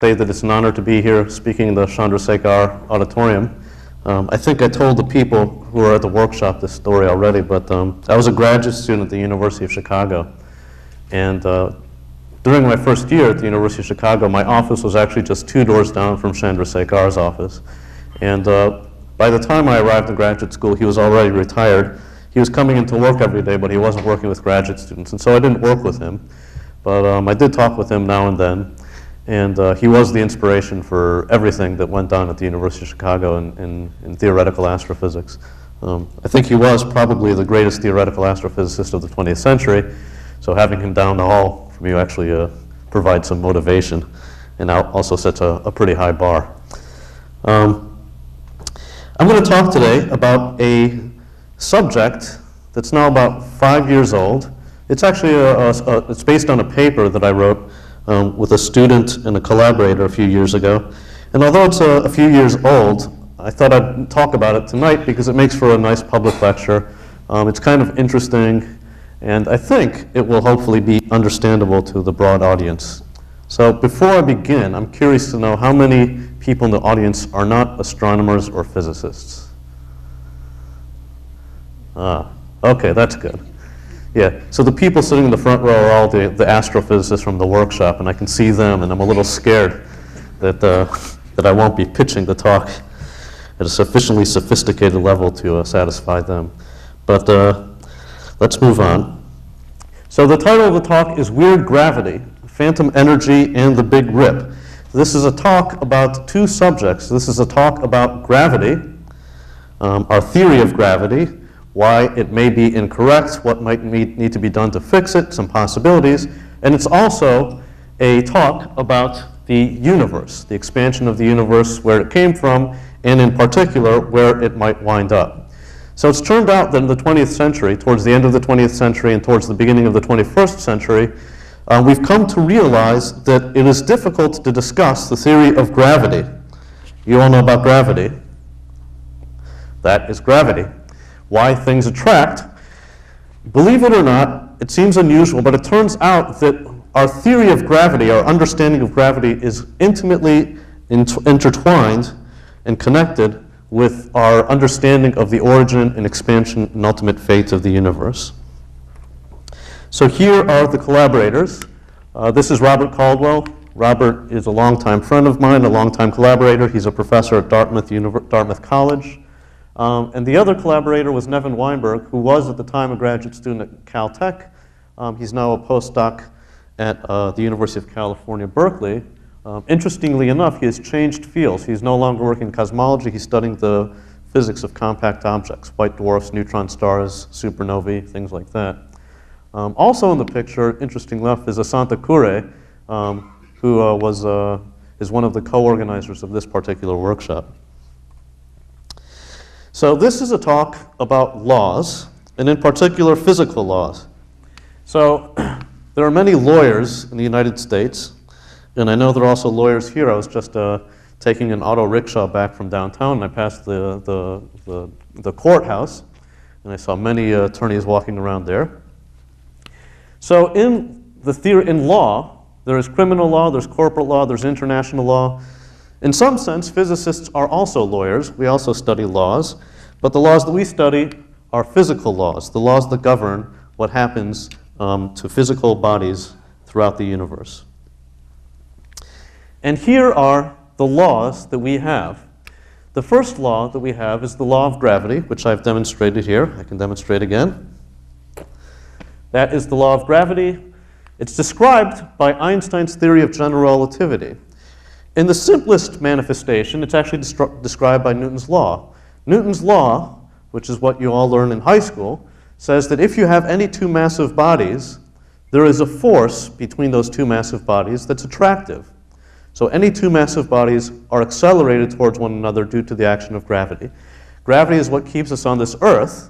say that it's an honor to be here speaking in the Chandrashekhar Auditorium. I think I told the people who were at the workshop this story already, but I was a graduate student at the University of Chicago. And during my first year at the University of Chicago, my office was actually just 2 doors down from Chandrasekhar's office. And by the time I arrived in graduate school, he was already retired. He was coming into work every day, but he wasn't working with graduate students, and so I didn't work with him. But I did talk with him now and then. And he was the inspiration for everything that went down at the University of Chicago in theoretical astrophysics. I think he was probably the greatest theoretical astrophysicist of the 20th century, so having him down the hall from you actually provides some motivation and also sets a pretty high bar. I'm going to talk today about a subject that's now about 5 years old. It's actually it's based on a paper that I wrote with a student and a collaborator a few years ago. And although it's a few years old, I thought I'd talk about it tonight because it makes for a nice public lecture. It's kind of interesting, and I think it will hopefully be understandable to the broad audience. So before I begin, I'm curious to know how many people in the audience are not astronomers or physicists? Okay, that's good. Yeah, so the people sitting in the front row are all the astrophysicists from the workshop, and I can see them, and I'm a little scared that, that I won't be pitching the talk at a sufficiently sophisticated level to satisfy them. But let's move on. So the title of the talk is Weird Gravity, Phantom Energy, and the Big Rip. This is a talk about 2 subjects. This is a talk about gravity, our theory of gravity, why it may be incorrect, what might need to be done to fix it, some possibilities, and it's also a talk about the universe, the expansion of the universe, where it came from, and in particular, where it might wind up. So it's turned out that in the 20th century, towards the end of the 20th century and towards the beginning of the 21st century, we've come to realize that it is difficult to discuss the theory of gravity. You all know about gravity. That is gravity. Why things attract. Believe it or not, it seems unusual, but it turns out that our theory of gravity, our understanding of gravity, is intimately intertwined and connected with our understanding of the origin and expansion and ultimate fate of the universe. So here are the collaborators. This is Robert Caldwell. Robert is a longtime friend of mine, a longtime collaborator. He's a professor at Dartmouth College. And the other collaborator was Nevin Weinberg, who was at the time a graduate student at Caltech. He's now a postdoc at the University of California, Berkeley. Interestingly enough, he has changed fields. He's no longer working in cosmology. He's studying the physics of compact objects, white dwarfs, neutron stars, supernovae, things like that. Also in the picture, interesting enough, is Asanta Kure, who is one of the co-organizers of this particular workshop. So this is a talk about laws, and in particular physical laws. So there are many lawyers in the United States, and I know there are also lawyers here. I was just taking an auto rickshaw back from downtown, and I passed the courthouse, and I saw many attorneys walking around there. So in law, there is criminal law, there's corporate law, there's international law. In some sense, physicists are also lawyers. We also study laws, but the laws that we study are physical laws, the laws that govern what happens to physical bodies throughout the universe. And here are the laws that we have. The first law that we have is the law of gravity, which I've demonstrated here. I can demonstrate again. That is the law of gravity. It's described by Einstein's theory of general relativity. In the simplest manifestation, it's actually described by Newton's law. Newton's law, which is what you all learn in high school, says that if you have any 2 massive bodies, there is a force between those 2 massive bodies that's attractive. So any 2 massive bodies are accelerated towards one another due to the action of gravity. Gravity is what keeps us on this Earth.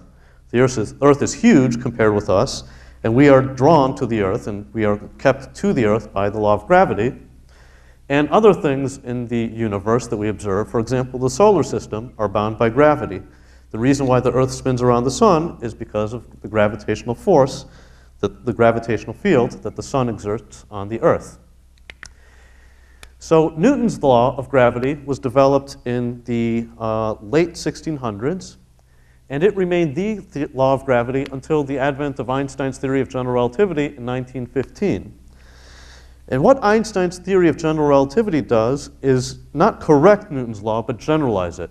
The Earth is huge compared with us, and we are drawn to the Earth, and we are kept to the Earth by the law of gravity. And other things in the universe that we observe, for example, the solar system, are bound by gravity. The reason why the Earth spins around the sun is because of the gravitational force, the gravitational field that the sun exerts on the Earth. So Newton's law of gravity was developed in the late 1600s, and it remained the law of gravity until the advent of Einstein's theory of general relativity in 1915. And what Einstein's theory of general relativity does is not correct Newton's law, but generalize it.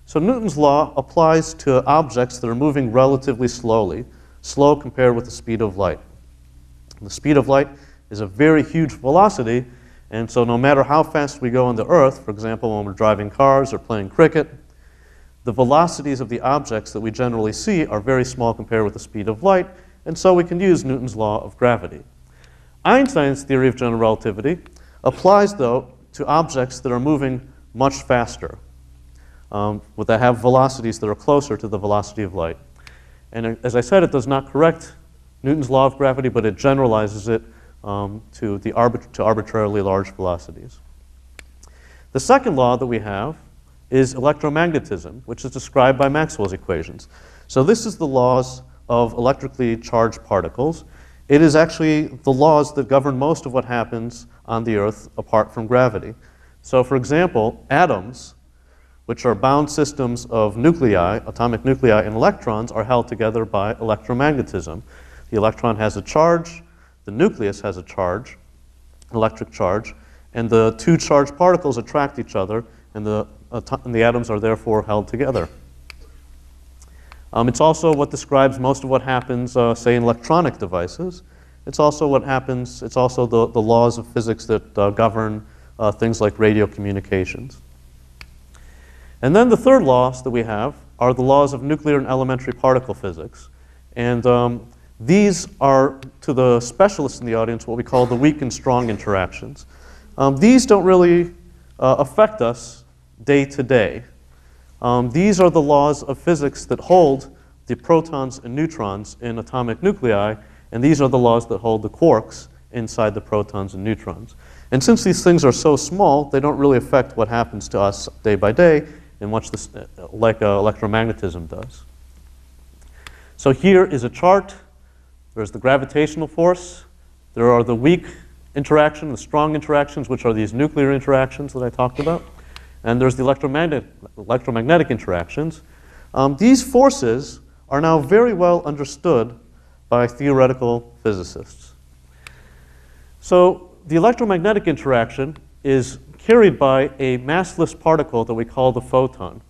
So Newton's law applies to objects that are moving relatively slowly, slow compared with the speed of light. The speed of light is a very huge velocity, and so no matter how fast we go on the Earth, for example, when we're driving cars or playing cricket, the velocities of the objects that we generally see are very small compared with the speed of light, and so we can use Newton's law of gravity. Einstein's theory of general relativity applies, though, to objects that are moving much faster, that have velocities that are closer to the velocity of light. And as I said, it does not correct Newton's law of gravity, but it generalizes it to arbitrarily large velocities. The second law that we have is electromagnetism, which is described by Maxwell's equations. So this is the laws of electrically charged particles. It is actually the laws that govern most of what happens on the Earth apart from gravity. So for example, atoms, which are bound systems of nuclei, atomic nuclei, and electrons, are held together by electromagnetism. The electron has a charge, the nucleus has a charge, electric charge, and the two charged particles attract each other, and the atoms are therefore held together. It's also what describes most of what happens, say, in electronic devices. It's also what happens, it's also the laws of physics that govern things like radio communications. And then the third laws that we have are the laws of nuclear and elementary particle physics. And these are, to the specialists in the audience, what we call the weak and strong interactions. These don't really affect us day to day. These are the laws of physics that hold the protons and neutrons in atomic nuclei, and these are the laws that hold the quarks inside the protons and neutrons. And since these things are so small, they don't really affect what happens to us day by day, and much like electromagnetism does. So here is a chart. There's the gravitational force. There are the weak interaction, the strong interactions, which are these nuclear interactions that I talked about. And there's the electromagnetic interactions. These forces are now very well understood by theoretical physicists. So the electromagnetic interaction is carried by a massless particle that we call the photon.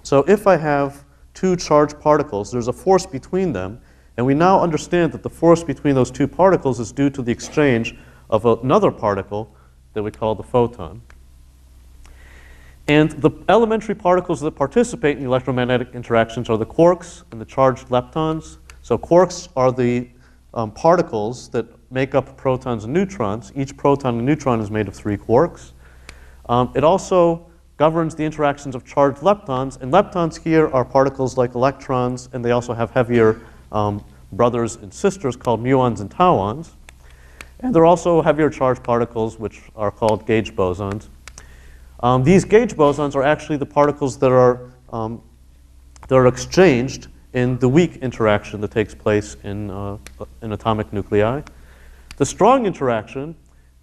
So if I have two charged particles, there's a force between them, and we now understand that the force between those two particles is due to the exchange of another particle that we call the photon. And the elementary particles that participate in electromagnetic interactions are the quarks and the charged leptons. So quarks are the particles that make up protons and neutrons. Each proton and neutron is made of 3 quarks. It also governs the interactions of charged leptons, and leptons here are particles like electrons, and they also have heavier brothers and sisters called muons and tauons. And there are also heavier charged particles, which are called gauge bosons. These gauge bosons are actually the particles that are exchanged in the weak interaction that takes place in atomic nuclei. The strong interaction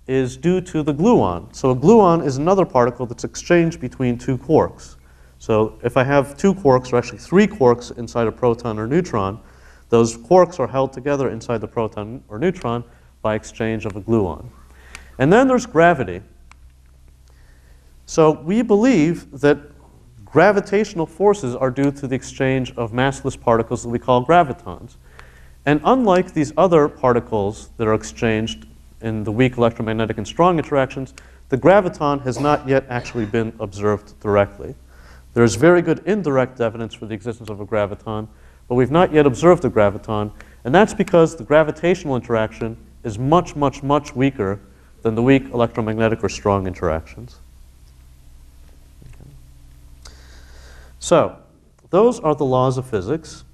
is due to the gluon. So a gluon is another particle that's exchanged between 2 quarks. So if I have 2 quarks, or actually 3 quarks inside a proton or neutron, those quarks are held together inside the proton or neutron by exchange of a gluon. And then there's gravity. So we believe that gravitational forces are due to the exchange of massless particles that we call gravitons. And unlike these other particles that are exchanged in the weak electromagnetic and strong interactions, the graviton has not yet actually been observed directly. There's very good indirect evidence for the existence of a graviton, but we've not yet observed a graviton, and that's because the gravitational interaction is much, much, much weaker than the weak electromagnetic or strong interactions. Okay. So, those are the laws of physics.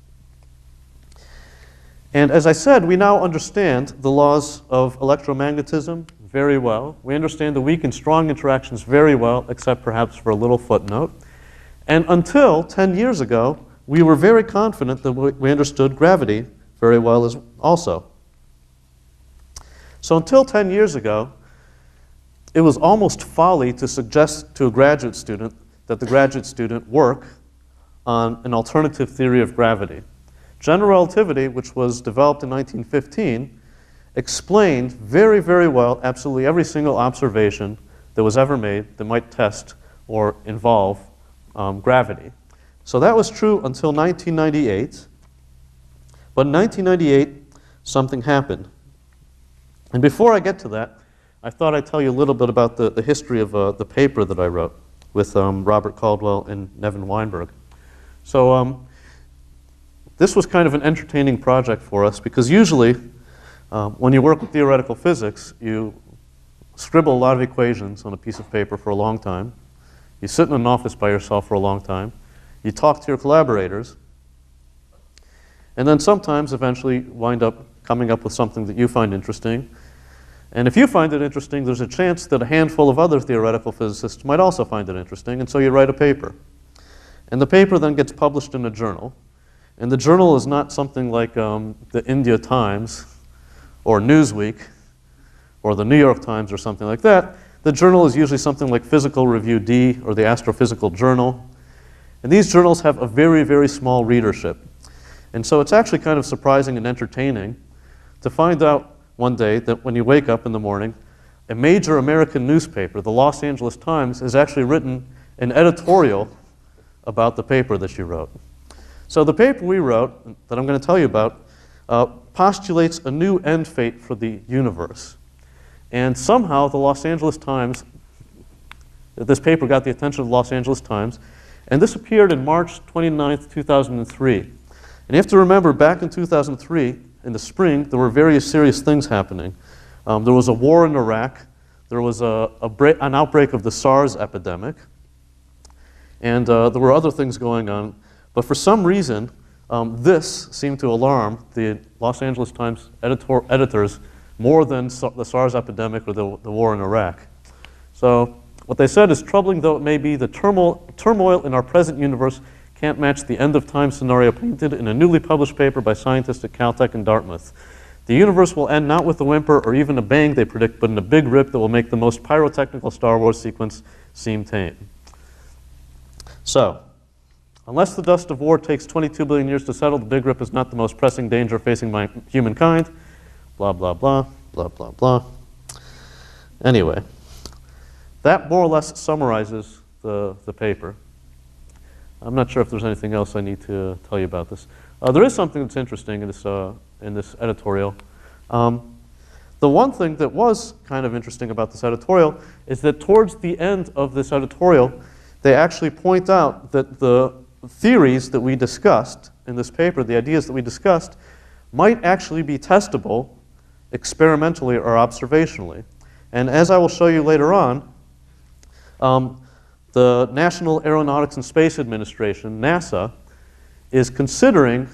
And as I said, we now understand the laws of electromagnetism very well. We understand the weak and strong interactions very well, except perhaps for a little footnote. And until 10 years ago, we were very confident that we understood gravity very well also. So until 10 years ago, it was almost folly to suggest to a graduate student that the graduate student work on an alternative theory of gravity. General relativity, which was developed in 1915, explained very, very well absolutely every single observation that was ever made that might test or involve gravity. So that was true until 1998. But in 1998, something happened. And before I get to that, I thought I'd tell you a little bit about the history of the paper that I wrote with Robert Caldwell and Nevin Weinberg. So this was kind of an entertaining project for us because usually when you work with theoretical physics, you scribble a lot of equations on a piece of paper for a long time. You sit in an office by yourself for a long time. You talk to your collaborators. And then sometimes eventually wind up coming up with something that you find interesting. And if you find it interesting, there's a chance that a handful of other theoretical physicists might also find it interesting, and so you write a paper. And the paper then gets published in a journal. And the journal is not something like the India Times or Newsweek or the New York Times or something like that. The journal is usually something like Physical Review D or the Astrophysical Journal. And these journals have a very, very small readership. And so it's actually kind of surprising and entertaining to find out one day that when you wake up in the morning, a major American newspaper, the Los Angeles Times, has actually written an editorial about the paper that you wrote. So the paper we wrote, that I'm going to tell you about, postulates a new end fate for the universe. And somehow the Los Angeles Times, this paper got the attention of the Los Angeles Times, and this appeared in March 29th, 2003. And you have to remember, back in 2003, in the spring, there were various serious things happening. There was a war in Iraq. There was an outbreak of the SARS epidemic. And there were other things going on. But for some reason, this seemed to alarm the Los Angeles Times editors more than the SARS epidemic or the war in Iraq. So what they said is, troubling though it may be, the turmoil in our present universe can't match the end-of-time scenario painted in a newly published paper by scientists at Caltech and Dartmouth. The universe will end not with a whimper or even a bang, they predict, but in a big rip that will make the most pyrotechnical Star Wars sequence seem tame. So, unless the dust of war takes 22 billion years to settle, the big rip is not the most pressing danger facing humankind. Blah, blah, blah, blah, blah, blah. Anyway, that more or less summarizes the paper. I'm not sure if there's anything else I need to tell you about this. There is something that's interesting in this editorial. The one thing that was kind of interesting about this editorial is that towards the end of this editorial, they actually point out that the theories that we discussed in this paper, the ideas that we discussed, might actually be testable experimentally or observationally. And as I will show you later on, the National Aeronautics and Space Administration, NASA, is considering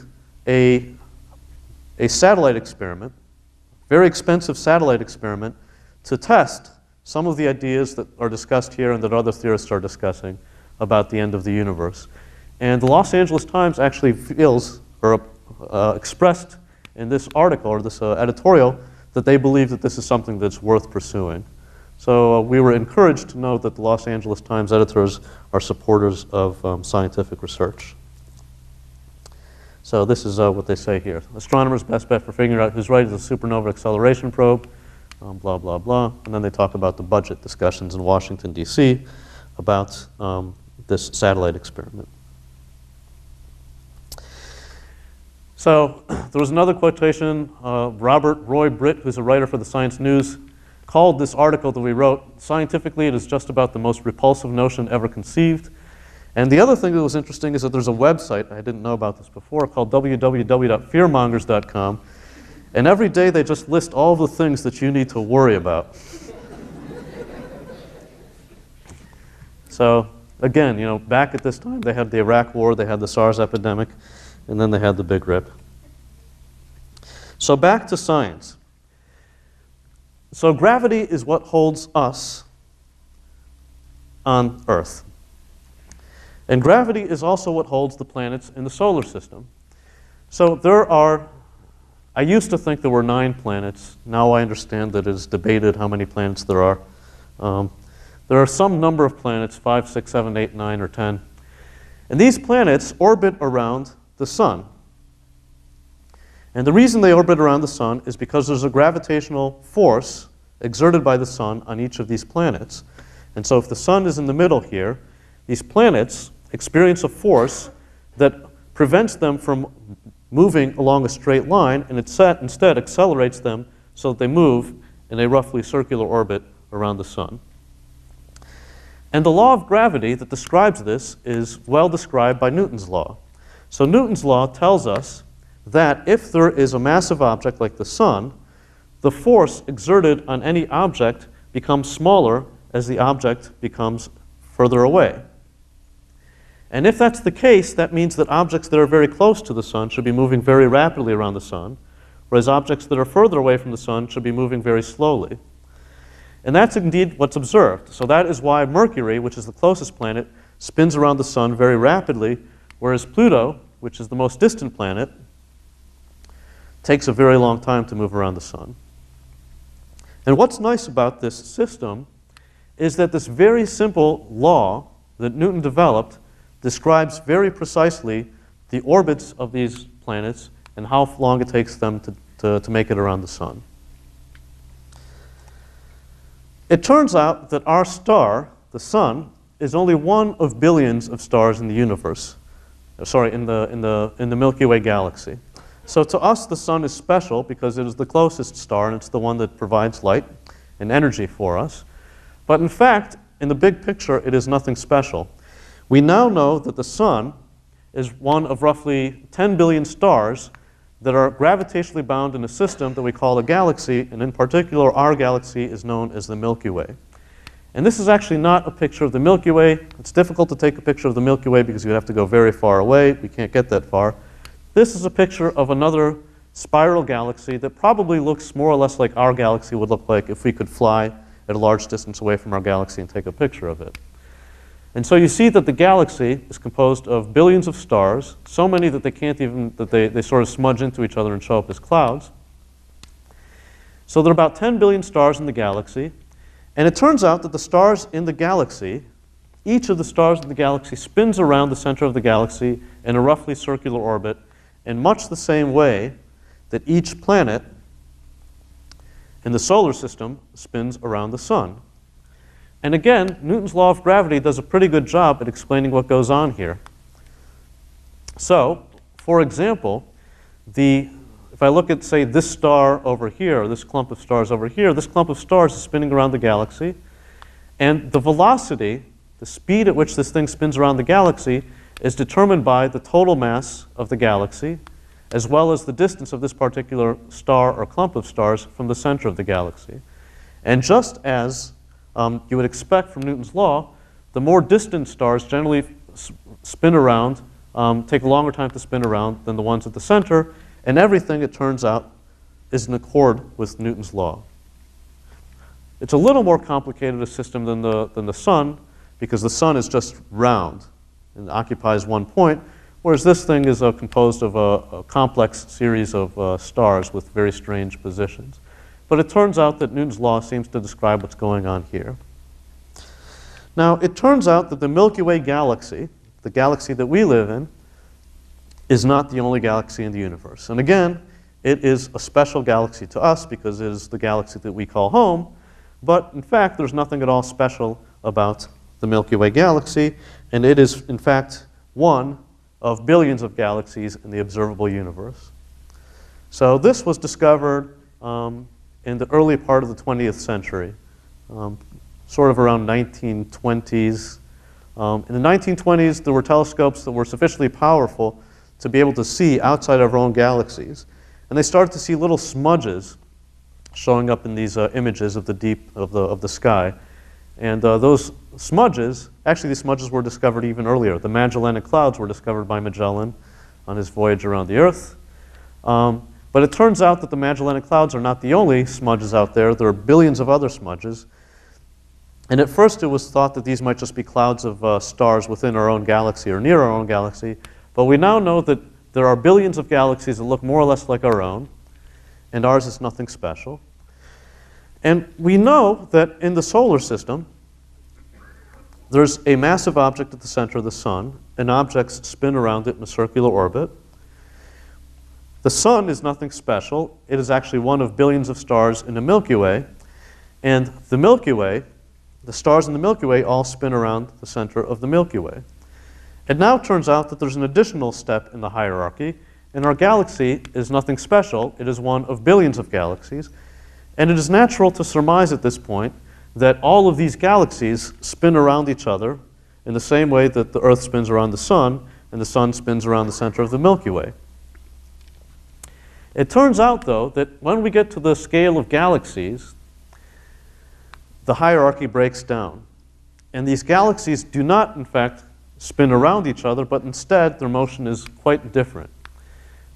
a satellite experiment, very expensive satellite experiment, to test some of the ideas that are discussed here and that other theorists are discussing about the end of the universe. And the Los Angeles Times actually feels, or expressed in this article, or this editorial, that they believe that this is something that's worth pursuing. So we were encouraged to know that the Los Angeles Times editors are supporters of scientific research. So this is what they say here. Astronomers' best bet for figuring out who's right is a supernova acceleration probe, blah, blah, blah. And then they talk about the budget discussions in Washington, D.C. about this satellite experiment. So there was another quotation. Robert Roy Britt, who's a writer for the Science News, called this article that we wrote, "Scientifically, it is just about the most repulsive notion ever conceived." And the other thing that was interesting is that there's a website, I didn't know about this before, called www.fearmongers.com. And every day they just list all the things that you need to worry about. So again, you know, back at this time, they had the Iraq War, they had the SARS epidemic, and then they had the Big Rip. So back to science. So gravity is what holds us on Earth. And gravity is also what holds the planets in the solar system. So there are, I used to think there were 9 planets. Now I understand that it is debated how many planets there are. There are some number of planets, 5, 6, 7, 8, 9, or 10. And these planets orbit around the sun. And the reason they orbit around the sun is because there's a gravitational force exerted by the sun on each of these planets. And so if the sun is in the middle here, these planets experience a force that prevents them from moving along a straight line, and it instead accelerates them so that they move in a roughly circular orbit around the sun. And the law of gravity that describes this is well described by Newton's law. So Newton's law tells us that if there is a massive object like the sun, the force exerted on any object becomes smaller as the object becomes further away. And if that's the case, that means that objects that are very close to the sun should be moving very rapidly around the sun, whereas objects that are further away from the sun should be moving very slowly. And that's indeed what's observed. So that is why Mercury, which is the closest planet, spins around the sun very rapidly, whereas Pluto, which is the most distant planet, takes a very long time to move around the sun. And what's nice about this system is that this very simple law that Newton developed describes very precisely the orbits of these planets and how long it takes them to make it around the sun. It turns out that our star, the sun, is only one of billions of stars in the universe. Sorry, in the Milky Way galaxy. So to us, the sun is special because it is the closest star and it's the one that provides light and energy for us. But in fact, in the big picture, it is nothing special. We now know that the sun is one of roughly 10 billion stars that are gravitationally bound in a system that we call a galaxy, and in particular, our galaxy is known as the Milky Way. And this is actually not a picture of the Milky Way. It's difficult to take a picture of the Milky Way because you have to go very far away. We can't get that far. This is a picture of another spiral galaxy that probably looks more or less like our galaxy would look like if we could fly at a large distance away from our galaxy and take a picture of it. And so you see that the galaxy is composed of billions of stars, so many that they can't even, that they sort of smudge into each other and show up as clouds. So there are about 10 billion stars in the galaxy, and it turns out that the stars in the galaxy, each of the stars in the galaxy spins around the center of the galaxy in a roughly circular orbit in much the same way that each planet in the solar system spins around the sun. And again, Newton's law of gravity does a pretty good job at explaining what goes on here. So, for example, if I look at, say, this star over here, or this clump of stars over here, this clump of stars is spinning around the galaxy, and the velocity, the speed at which this thing spins around the galaxy, is determined by the total mass of the galaxy, as well as the distance of this particular star or clump of stars from the center of the galaxy. And just as you would expect from Newton's law, the more distant stars generally spin around, take a longer time to spin around than the ones at the center, and everything, it turns out, is in accord with Newton's law. It's a little more complicated a system than the sun, because the sun is just round and occupies one point, whereas this thing is composed of a complex series of stars with very strange positions. But it turns out that Newton's law seems to describe what's going on here. Now, it turns out that the Milky Way galaxy, the galaxy that we live in, is not the only galaxy in the universe. And again, it is a special galaxy to us because it is the galaxy that we call home, but in fact, there's nothing at all special about the Milky Way galaxy, and it is, in fact, one of billions of galaxies in the observable universe. So this was discovered in the early part of the 20th century, sort of around 1920s. In the 1920s, there were telescopes that were sufficiently powerful to be able to see outside of our own galaxies. And they started to see little smudges showing up in these images of the deep of the sky. And those smudges, actually these smudges were discovered even earlier. The Magellanic Clouds were discovered by Magellan on his voyage around the Earth. But it turns out that the Magellanic Clouds are not the only smudges out there. There are billions of other smudges. And at first it was thought that these might just be clouds of stars within our own galaxy or near our own galaxy. But we now know that there are billions of galaxies that look more or less like our own, and ours is nothing special. And we know that in the solar system, there's a massive object at the center of the sun, and objects spin around it in a circular orbit. The sun is nothing special. It is actually one of billions of stars in the Milky Way. And the Milky Way, the stars in the Milky Way all spin around the center of the Milky Way. It now turns out that there's an additional step in the hierarchy, and our galaxy is nothing special. It is one of billions of galaxies. And it is natural to surmise at this point that all of these galaxies spin around each other in the same way that the Earth spins around the sun and the sun spins around the center of the Milky Way. It turns out, though, that when we get to the scale of galaxies, the hierarchy breaks down. And these galaxies do not, in fact, spin around each other, but instead their motion is quite different.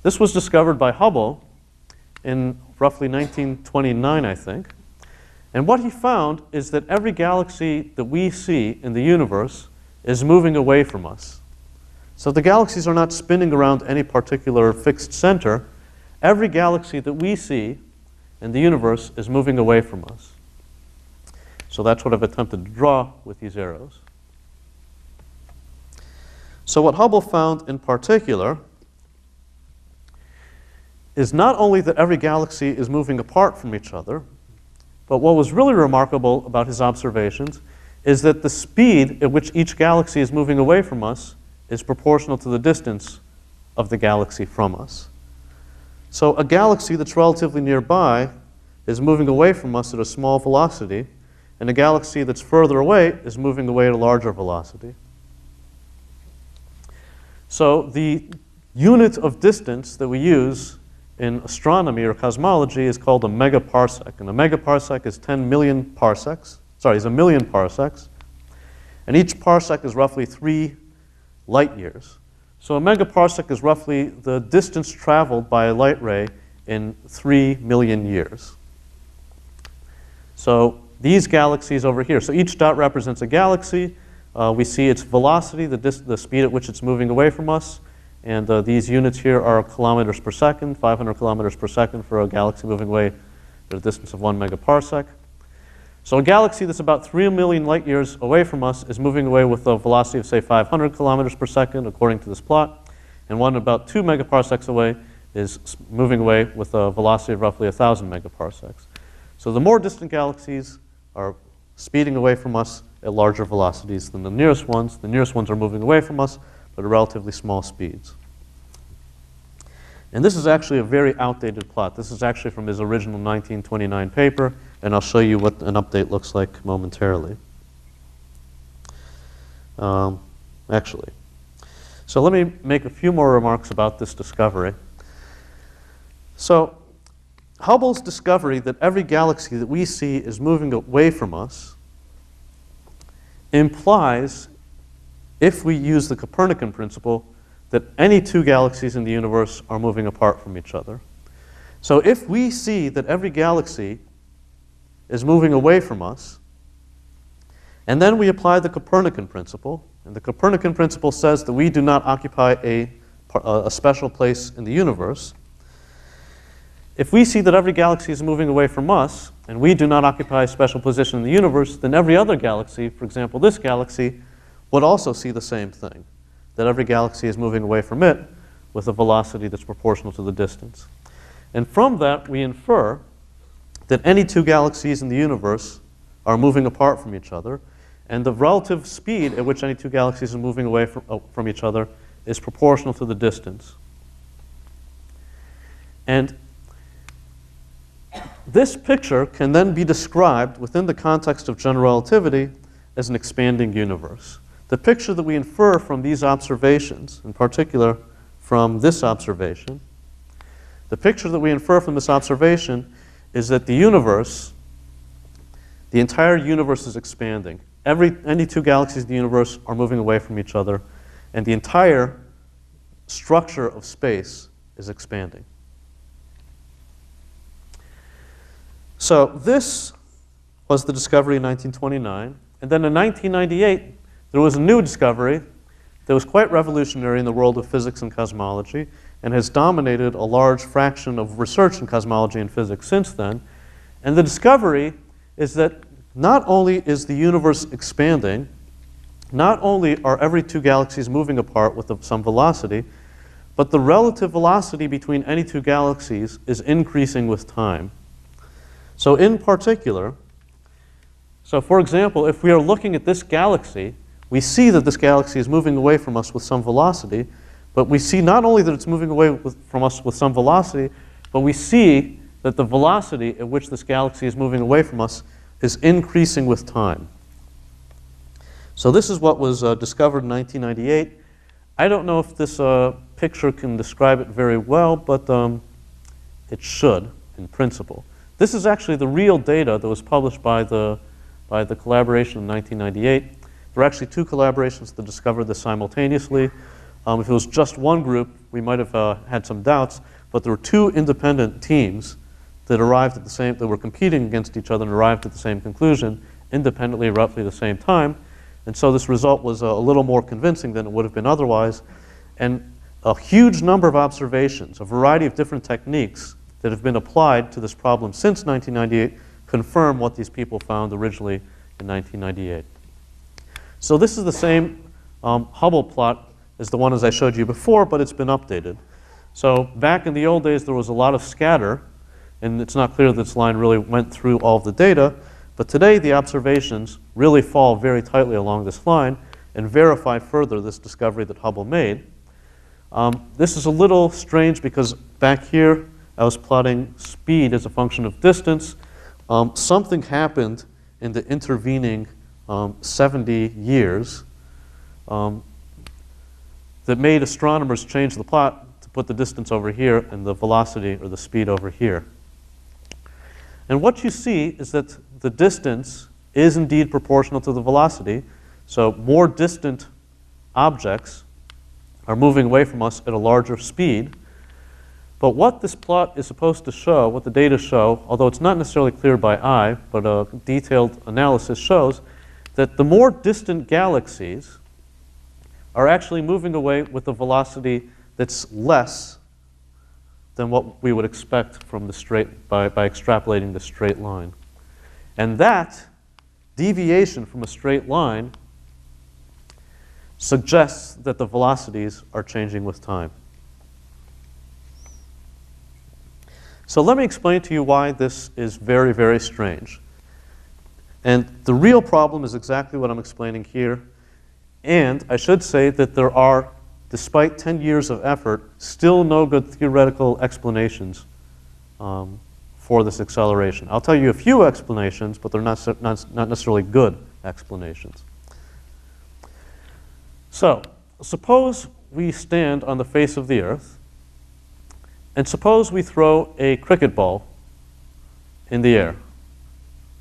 This was discovered by Hubble in roughly 1929, I think. And what he found is that every galaxy that we see in the universe is moving away from us. So the galaxies are not spinning around any particular fixed center. Every galaxy that we see in the universe is moving away from us. So that's what I've attempted to draw with these arrows. So what Hubble found in particular is not only that every galaxy is moving apart from each other, but what was really remarkable about his observations is that the speed at which each galaxy is moving away from us is proportional to the distance of the galaxy from us. So a galaxy that's relatively nearby is moving away from us at a small velocity, and a galaxy that's further away is moving away at a larger velocity. So the unit of distance that we use in astronomy or cosmology is called a megaparsec. And a megaparsec is 10 million parsecs. Sorry, is a million parsecs. And each parsec is roughly 3 light years. So a megaparsec is roughly the distance traveled by a light ray in 3 million years. So these galaxies over here, so each dot represents a galaxy. We see its velocity, the speed at which it's moving away from us. And these units here are kilometers per second, 500 kilometers per second for a galaxy moving away at a distance of 1 megaparsec. So a galaxy that's about 3 million light years away from us is moving away with a velocity of, say, 500 kilometers per second, according to this plot. And one about 2 megaparsecs away is moving away with a velocity of roughly 1,000 megaparsecs. So the more distant galaxies are speeding away from us at larger velocities than the nearest ones. The nearest ones are moving away from us, but at relatively small speeds. And this is actually a very outdated plot. This is actually from his original 1929 paper, and I'll show you what an update looks like momentarily. Actually. So let me make a few more remarks about this discovery. So Hubble's discovery that every galaxy that we see is moving away from us implies, if we use the Copernican principle, that any 2 galaxies in the universe are moving apart from each other. So if we see that every galaxy is moving away from us, and then we apply the Copernican principle, and the Copernican principle says that we do not occupy a special place in the universe. If we see that every galaxy is moving away from us, and we do not occupy a special position in the universe, then every other galaxy, for example this galaxy, would also see the same thing, that every galaxy is moving away from it with a velocity that's proportional to the distance. And from that, we infer that any 2 galaxies in the universe are moving apart from each other, and the relative speed at which any 2 galaxies are moving away from each other is proportional to the distance. And this picture can then be described within the context of general relativity as an expanding universe. The picture that we infer from these observations, in particular from this observation, the picture that we infer from this observation is that the universe, the entire universe is expanding. Any 2 galaxies in the universe are moving away from each other, and the entire structure of space is expanding. So this was the discovery in 1929, and then in 1998, there was a new discovery that was quite revolutionary in the world of physics and cosmology and has dominated a large fraction of research in cosmology and physics since then. And the discovery is that not only is the universe expanding, not only are every two galaxies moving apart with some velocity, but the relative velocity between any two galaxies is increasing with time. So in particular, so for example, if we are looking at this galaxy, we see that this galaxy is moving away from us with some velocity, but we see not only that it's moving away from us with some velocity, but we see that the velocity at which this galaxy is moving away from us is increasing with time. So this is what was discovered in 1998. I don't know if this picture can describe it very well, but it should, in principle. This is actually the real data that was published by the collaboration in 1998. There were actually two collaborations that discovered this simultaneously. If it was just one group, we might have had some doubts, but there were two independent teams that arrived at the same, that were competing against each other and arrived at the same conclusion independently at roughly the same time. And so this result was a little more convincing than it would have been otherwise. And a huge number of observations, a variety of different techniques that have been applied to this problem since 1998 confirm what these people found originally in 1998. So this is the same Hubble plot as the one as I showed you before, but it's been updated. So back in the old days, there was a lot of scatter, and it's not clear that this line really went through all of the data. But today, the observations really fall very tightly along this line and verify further this discovery that Hubble made. This is a little strange because back here, I was plotting speed as a function of distance. Something happened in the intervening 70 years that made astronomers change the plot to put the distance over here and the velocity or the speed over here. And what you see is that the distance is indeed proportional to the velocity. So more distant objects are moving away from us at a larger speed. But what this plot is supposed to show, what the data show, although it's not necessarily clear by eye, but a detailed analysis shows that the more distant galaxies are actually moving away with a velocity that's less than what we would expect from the straight, by extrapolating the straight line. And that deviation from a straight line suggests that the velocities are changing with time. So let me explain to you why this is very, very strange. And the real problem is exactly what I'm explaining here. And I should say that there are, despite 10 years of effort, still no good theoretical explanations for this acceleration. I'll tell you a few explanations, but they're not necessarily good explanations. So, suppose we stand on the face of the Earth, and suppose we throw a cricket ball in the air.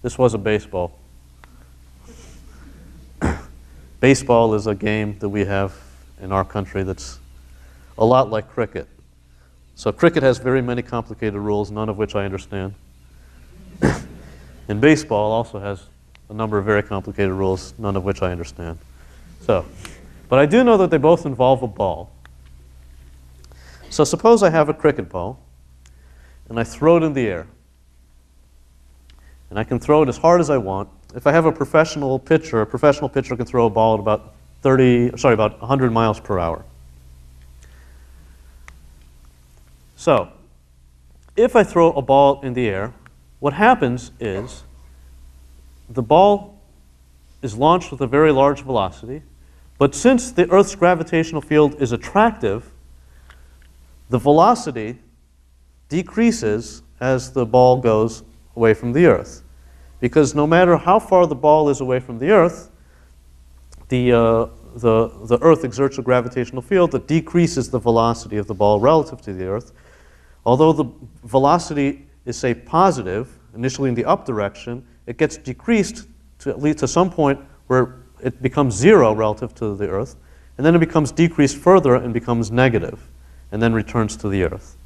This was a baseball. Baseball is a game that we have in our country that's a lot like cricket. So cricket has very many complicated rules, none of which I understand. And baseball also has a number of very complicated rules, none of which I understand. So, but I do know that they both involve a ball. So suppose I have a cricket ball, and I throw it in the air. And I can throw it as hard as I want. If I have a professional pitcher can throw a ball at about 100 miles per hour. So, if I throw a ball in the air, what happens is the ball is launched with a very large velocity, but since the Earth's gravitational field is attractive, the velocity decreases as the ball goes away from the Earth. Because no matter how far the ball is away from the Earth, the Earth exerts a gravitational field that decreases the velocity of the ball relative to the Earth. Although the velocity is, say, positive, initially in the up direction, it gets decreased to at least to some point where it becomes zero relative to the Earth, and then it becomes decreased further and becomes negative, and then returns to the Earth.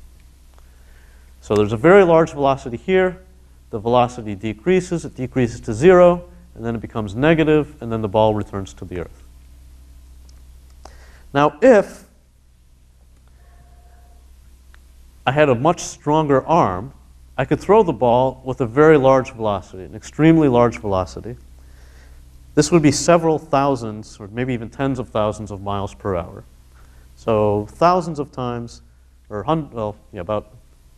So there's a very large velocity here. The velocity decreases, it decreases to zero, and then it becomes negative, and then the ball returns to the Earth. Now, if I had a much stronger arm, I could throw the ball with a very large velocity, an extremely large velocity. This would be several thousands, or maybe even tens of thousands of miles per hour. So thousands of times, or about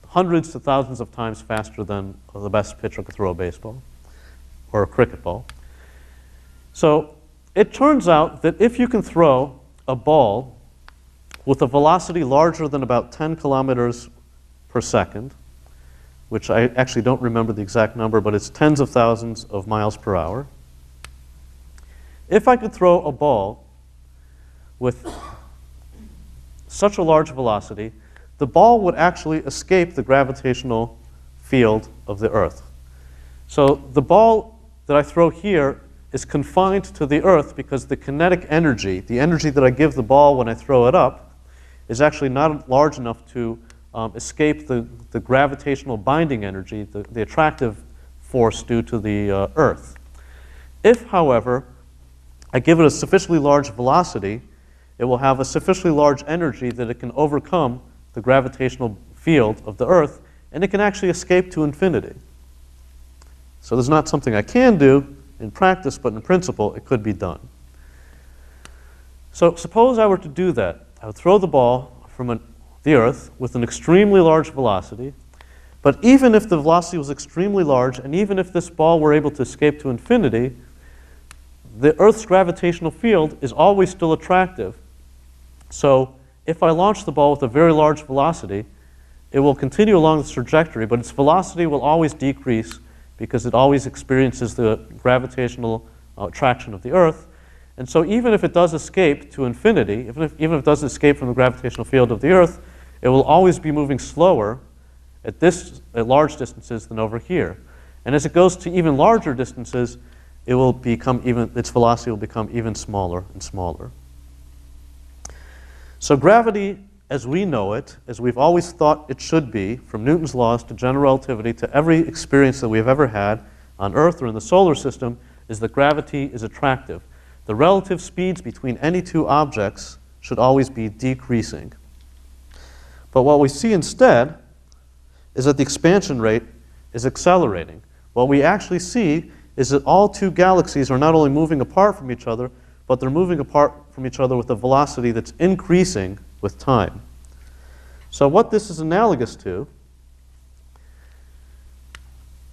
hundreds to thousands of times faster than the best pitcher could throw a baseball or a cricket ball. So it turns out that if you can throw a ball with a velocity larger than about 10 kilometers per second, which I actually don't remember the exact number, but it's tens of thousands of miles per hour. If I could throw a ball with such a large velocity, the ball would actually escape the gravitational field of the Earth. So the ball that I throw here is confined to the Earth because the kinetic energy, the energy that I give the ball when I throw it up, is actually not large enough to escape the gravitational binding energy, the attractive force due to the Earth. If, however, I give it a sufficiently large velocity, it will have a sufficiently large energy that it can overcome the gravitational field of the Earth, and it can actually escape to infinity. So this is not something I can do in practice, but in principle, it could be done. So suppose I were to do that. I would throw the ball from the Earth with an extremely large velocity, but even if the velocity was extremely large, and even if this ball were able to escape to infinity, the Earth's gravitational field is always still attractive. So if I launch the ball with a very large velocity, it will continue along this trajectory, but its velocity will always decrease because it always experiences the gravitational attraction of the Earth. And so even if it does escape to infinity, even if it does escape from the gravitational field of the Earth, it will always be moving slower at large distances than over here. And as it goes to even larger distances, its velocity will become even smaller and smaller. So gravity, as we know it, as we've always thought it should be, from Newton's laws to general relativity to every experience that we've ever had on Earth or in the solar system, is that gravity is attractive. The relative speeds between any two objects should always be decreasing. But what we see instead is that the expansion rate is accelerating. What we actually see is that all two galaxies are not only moving apart from each other, but they're moving apart from each other with a velocity that's increasing with time. So what this is analogous to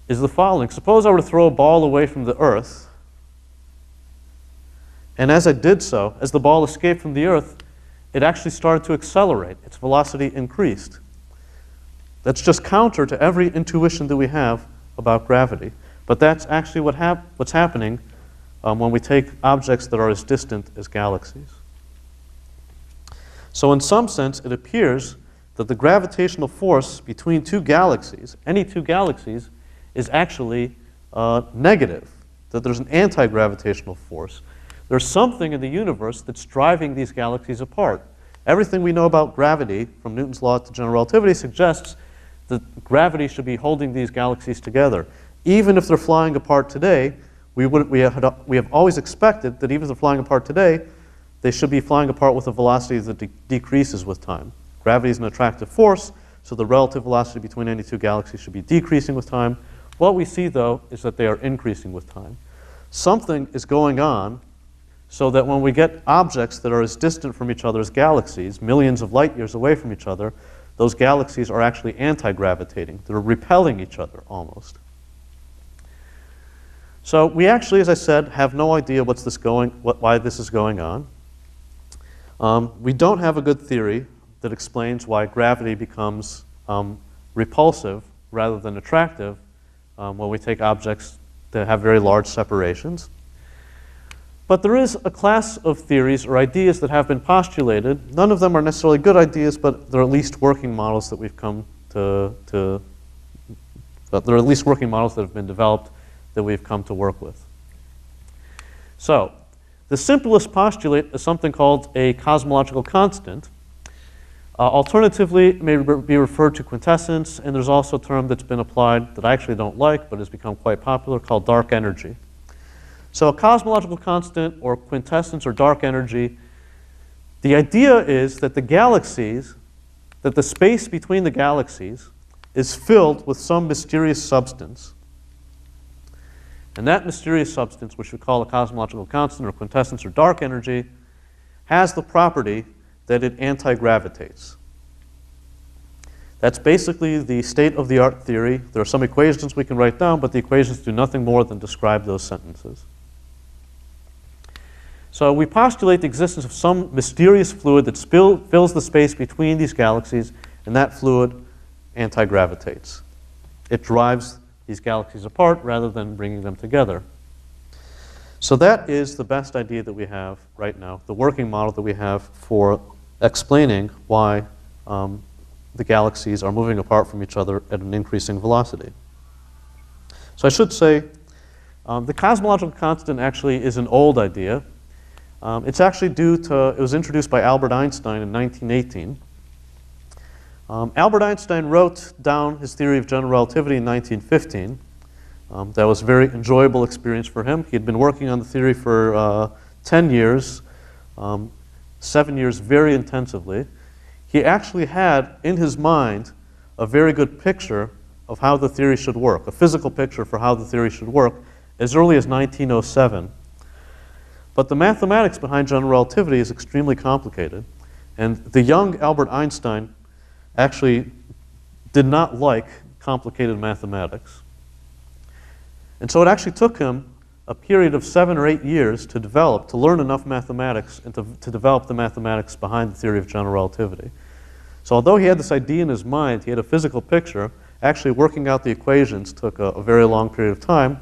is the following. Suppose I were to throw a ball away from the Earth, and as I did so, as the ball escaped from the Earth, it actually started to accelerate. Its velocity increased. That's just counter to every intuition that we have about gravity. But that's actually what's happening when we take objects that are as distant as galaxies. So in some sense, it appears that the gravitational force between two galaxies, any two galaxies, is actually negative, that there's an anti-gravitational force. There's something in the universe that's driving these galaxies apart. Everything we know about gravity, from Newton's law to general relativity, suggests that gravity should be holding these galaxies together. Even if they're flying apart today, we have always expected that even if they're flying apart today, they should be flying apart with a velocity that decreases with time. Gravity is an attractive force, so the relative velocity between any two galaxies should be decreasing with time. What we see, though, is that they are increasing with time. Something is going on so that when we get objects that are as distant from each other as galaxies, millions of light years away from each other, those galaxies are actually anti-gravitating. They're repelling each other almost. So we actually, as I said, have no idea why this is going on. We don't have a good theory that explains why gravity becomes repulsive rather than attractive when we take objects that have very large separations. But there is a class of theories or ideas that have been postulated. None of them are necessarily good ideas, but they're at least working models that we've come to they're at least working models that have been developed that we've come to work with. So, the simplest postulate is something called a cosmological constant. Alternatively, it may be referred to quintessence, and there's also a term that's been applied that I actually don't like, but has become quite popular, called dark energy. So a cosmological constant, or quintessence, or dark energy, the idea is that the space between the galaxies is filled with some mysterious substance. And that mysterious substance, which we call a cosmological constant or quintessence or dark energy, has the property that it anti-gravitates. That's basically the state-of-the-art theory. There are some equations we can write down, but the equations do nothing more than describe those sentences. So we postulate the existence of some mysterious fluid that fills the space between these galaxies, and that fluid anti-gravitates. It drives these galaxies apart rather than bringing them together. So that is the best idea that we have right now, the working model that we have for explaining why the galaxies are moving apart from each other at an increasing velocity. So I should say the cosmological constant actually is an old idea. It's actually it was introduced by Albert Einstein in 1918. Albert Einstein wrote down his theory of general relativity in 1915. That was a very enjoyable experience for him. He had been working on the theory for 10 years, 7 years very intensively. He actually had in his mind a very good picture of how the theory should work, a physical picture for how the theory should work, as early as 1907. But the mathematics behind general relativity is extremely complicated. And the young Albert Einstein actually did not like complicated mathematics. And so it actually took him a period of 7 or 8 years to learn enough mathematics and to develop the mathematics behind the theory of general relativity. So although he had this idea in his mind, he had a physical picture, actually working out the equations took a very long period of time.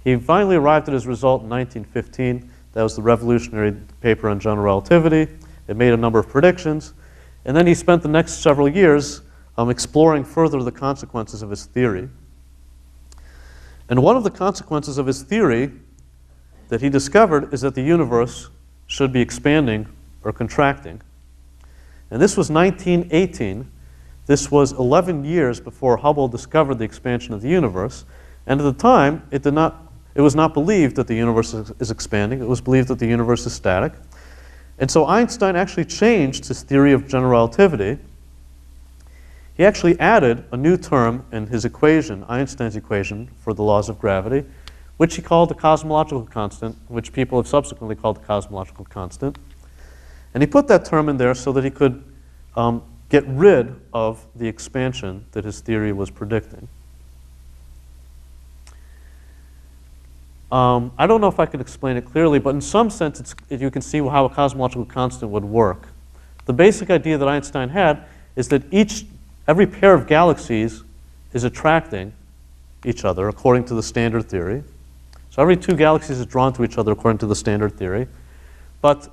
He finally arrived at his result in 1915. That was the revolutionary paper on general relativity. It made a number of predictions. And then he spent the next several years exploring further the consequences of his theory. And one of the consequences of his theory that he discovered is that the universe should be expanding or contracting. And this was 1918. This was 11 years before Hubble discovered the expansion of the universe. And at the time, it was not believed that the universe is expanding. It was believed that the universe is static. And so Einstein actually changed his theory of general relativity. He actually added a new term in his equation, Einstein's equation for the laws of gravity, which he called the cosmological constant, which people have subsequently called the cosmological constant. And he put that term in there so that he could get rid of the expansion that his theory was predicting. I don't know if I can explain it clearly, but in some sense you can see how a cosmological constant would work. The basic idea that Einstein had is that every pair of galaxies is attracting each other according to the standard theory. So every two galaxies is drawn to each other according to the standard theory. But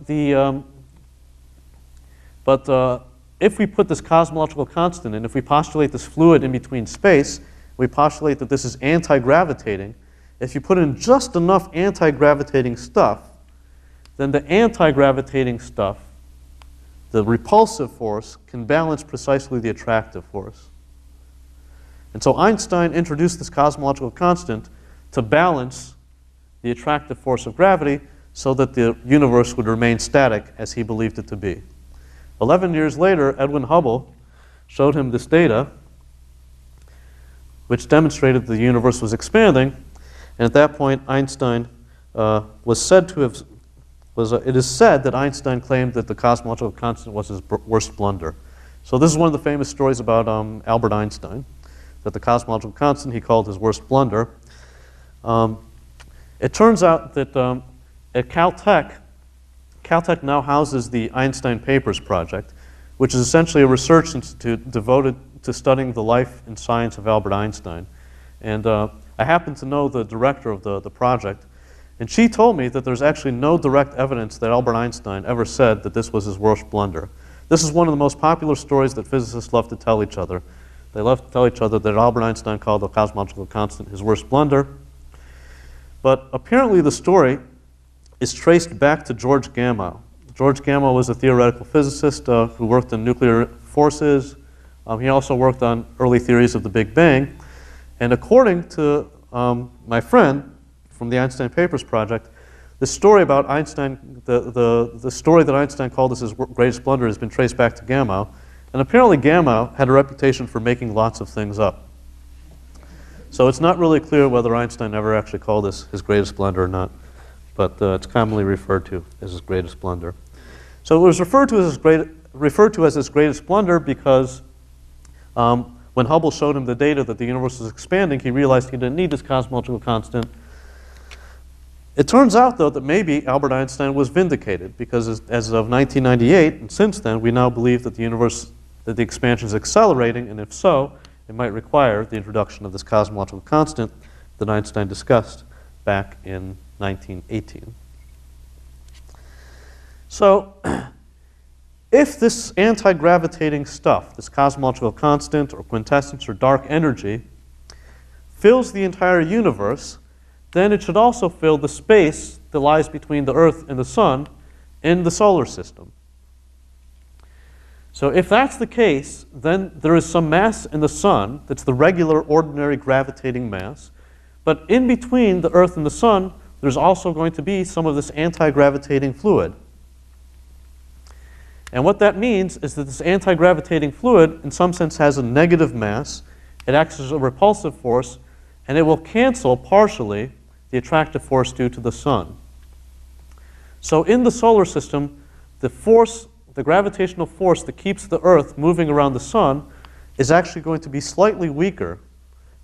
if we put this cosmological constant in, if we postulate this fluid in between space, we postulate that this is anti-gravitating. If you put in just enough anti-gravitating stuff, then the anti-gravitating stuff, the repulsive force, can balance precisely the attractive force. And so Einstein introduced this cosmological constant to balance the attractive force of gravity so that the universe would remain static as he believed it to be. 11 years later, Edwin Hubble showed him this data, which demonstrated the universe was expanding. And at that point, Einstein was said to have, it is said that Einstein claimed that the cosmological constant was his worst blunder. So this is one of the famous stories about Albert Einstein, that the cosmological constant he called his worst blunder. It turns out that at Caltech now houses the Einstein Papers Project, which is essentially a research institute devoted to studying the life and science of Albert Einstein. And I happen to know the director of the project, and she told me that there's actually no direct evidence that Albert Einstein ever said that this was his worst blunder. This is one of the most popular stories that physicists love to tell each other. They love to tell each other that Albert Einstein called the cosmological constant his worst blunder. But apparently the story is traced back to George Gamow. George Gamow was a theoretical physicist who worked in nuclear forces. He also worked on early theories of the Big Bang. And according to my friend from the Einstein Papers Project, the story about Einstein, the story that Einstein called this his greatest blunder has been traced back to Gamow. And apparently gamma had a reputation for making lots of things up. So it's not really clear whether Einstein ever actually called this his greatest blunder or not, but it's commonly referred to as his greatest blunder. So it was referred to as his greatest blunder because when Hubble showed him the data that the universe was expanding, he realized he didn't need this cosmological constant. It turns out, though, that maybe Albert Einstein was vindicated, because as of 1998, and since then, we now believe that the expansion is accelerating, and if so, it might require the introduction of this cosmological constant that Einstein discussed back in 1918. So, if this anti-gravitating stuff, this cosmological constant or quintessence or dark energy, fills the entire universe, then it should also fill the space that lies between the Earth and the Sun in the solar system. So if that's the case, then there is some mass in the Sun that's the regular, ordinary gravitating mass. But in between the Earth and the Sun, there's also going to be some of this anti-gravitating fluid. And what that means is that this anti-gravitating fluid, in some sense, has a negative mass. It acts as a repulsive force, and it will cancel partially the attractive force due to the Sun. So in the solar system, the gravitational force that keeps the Earth moving around the Sun is actually going to be slightly weaker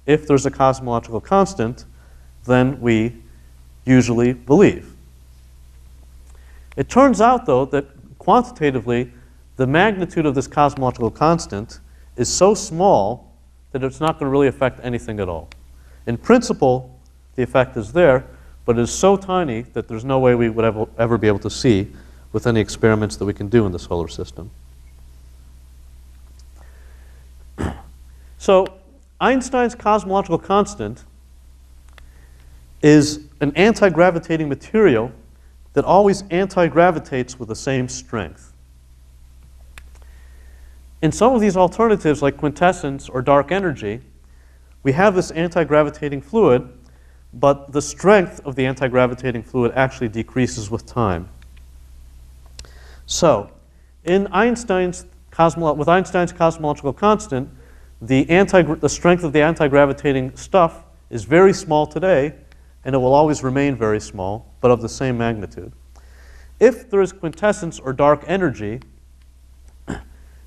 if there's a cosmological constant than we usually believe. It turns out, though, that quantitatively, the magnitude of this cosmological constant is so small that it's not going to really affect anything at all. In principle, the effect is there, but it is so tiny that there's no way we would ever be able to see with any experiments that we can do in the solar system. So Einstein's cosmological constant is an anti-gravitating material that always anti-gravitates with the same strength. In some of these alternatives, like quintessence or dark energy, we have this anti-gravitating fluid, but the strength of the anti-gravitating fluid actually decreases with time. So, with Einstein's cosmological constant, the strength of the anti-gravitating stuff is very small today, and it will always remain very small, but of the same magnitude. If there is quintessence or dark energy,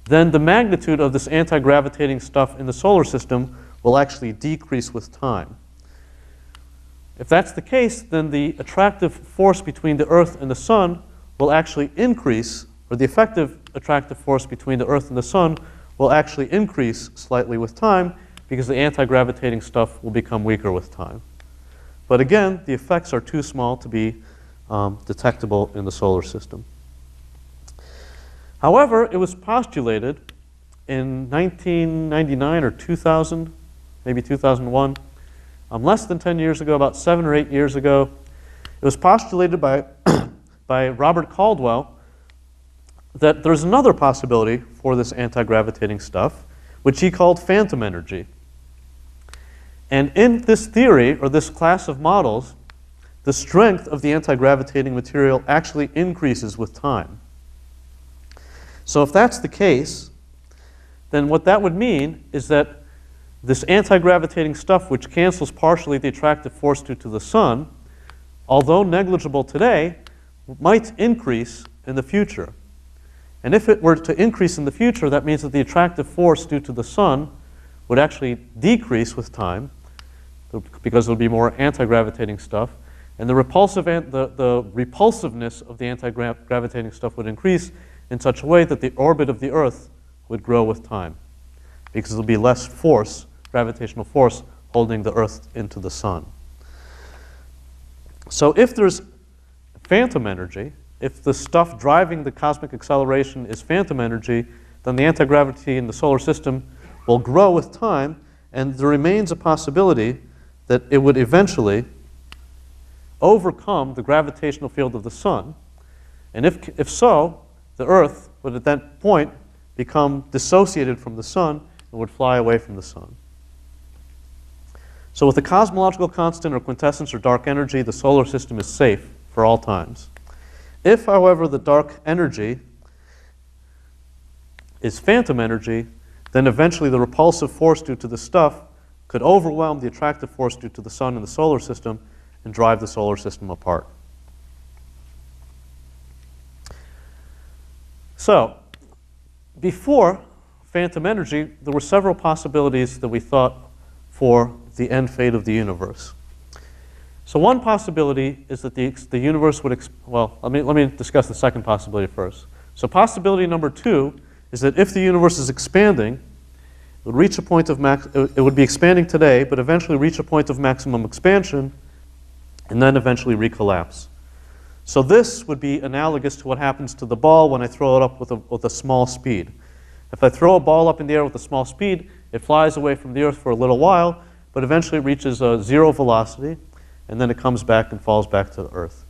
then the magnitude of this anti-gravitating stuff in the solar system will actually decrease with time. If that's the case, then the attractive force between the Earth and the Sun will actually increase, or the effective attractive force between the Earth and the Sun will actually increase slightly with time, because the anti-gravitating stuff will become weaker with time. But again, the effects are too small to be detectable in the solar system. However, it was postulated in 1999 or 2000, maybe 2001, less than 10 years ago, about 7 or 8 years ago, it was postulated by Robert Caldwell that there's another possibility for this anti-gravitating stuff, which he called phantom energy. And in this theory, or this class of models, the strength of the anti-gravitating material actually increases with time. So if that's the case, then what that would mean is that this anti-gravitating stuff, which cancels partially the attractive force due to the Sun, although negligible today, might increase in the future. And if it were to increase in the future, that means that the attractive force due to the Sun would actually decrease with time, because there would be more anti-gravitating stuff, and the repulsiveness of the anti-gravitating stuff would increase in such a way that the orbit of the Earth would grow with time, because there will be less force, gravitational force, holding the Earth into the Sun. So if there's phantom energy, if the stuff driving the cosmic acceleration is phantom energy, then the anti-gravity in the solar system will grow with time, and there remains a possibility that it would eventually overcome the gravitational field of the Sun. And if so, the Earth would at that point become dissociated from the Sun and would fly away from the Sun. So with the cosmological constant or quintessence or dark energy, the solar system is safe for all times. If, however, the dark energy is phantom energy, then eventually the repulsive force due to the stuff could overwhelm the attractive force due to the sun and the solar system and drive the solar system apart. So, before phantom energy, there were several possibilities that we thought for the end fate of the universe. So one possibility is that the universe would, well, let me discuss the second possibility first. So possibility number 2 is that if the universe is expanding, it would reach a point of it would be expanding today, but eventually reach a point of maximum expansion, and then eventually recollapse. So this would be analogous to what happens to the ball when I throw it up with a small speed. If I throw a ball up in the air with a small speed, it flies away from the Earth for a little while, but eventually it reaches a 0 velocity, and then it comes back and falls back to the Earth.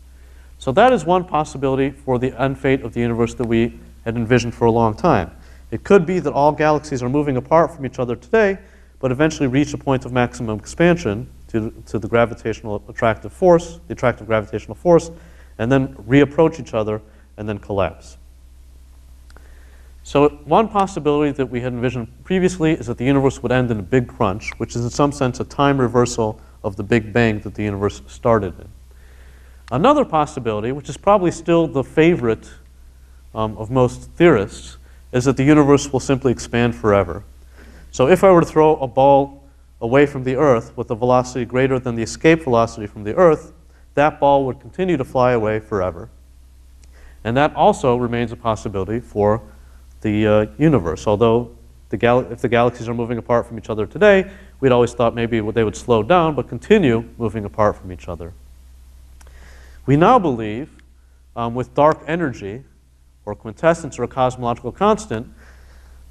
So that is one possibility for the end fate of the universe that we had envisioned for a long time. It could be that all galaxies are moving apart from each other today, but eventually reach a point of maximum expansion to the gravitational attractive force, the attractive gravitational force, and then reapproach each other and then collapse. So one possibility that we had envisioned previously is that the universe would end in a big crunch, which is in some sense a time reversal of the Big Bang that the universe started in. Another possibility, which is probably still the favorite of most theorists, is that the universe will simply expand forever. So if I were to throw a ball away from the Earth with a velocity greater than the escape velocity from the Earth, that ball would continue to fly away forever. And that also remains a possibility for the universe. Although if the galaxies are moving apart from each other today, we'd always thought maybe they would slow down but continue moving apart from each other. We now believe, with dark energy, or quintessence, or a cosmological constant,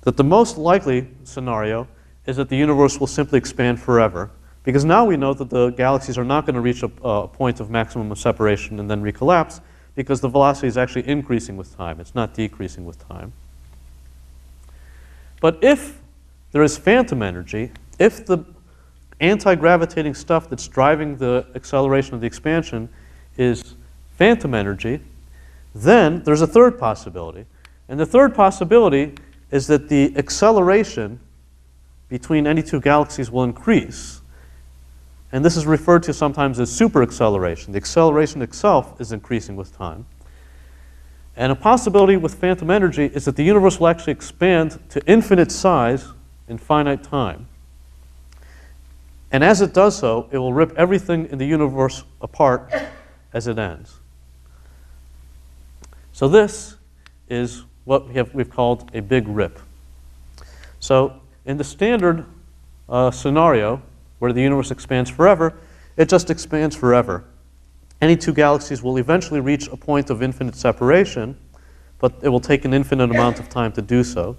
that the most likely scenario is that the universe will simply expand forever. Because now we know that the galaxies are not going to reach a point of maximum separation and then recollapse, because the velocity is actually increasing with time. It's not decreasing with time. But if there is phantom energy, if the anti-gravitating stuff that's driving the acceleration of the expansion is phantom energy, then there's a third possibility. And the third possibility is that the acceleration between any two galaxies will increase. And this is referred to sometimes as superacceleration. The acceleration itself is increasing with time. And a possibility with phantom energy is that the universe will actually expand to infinite size in finite time. And as it does so, it will rip everything in the universe apart as it ends. So this is what we've called a big rip. So in the standard scenario, where the universe expands forever, it just expands forever. Any two galaxies will eventually reach a point of infinite separation, but it will take an infinite amount of time to do so.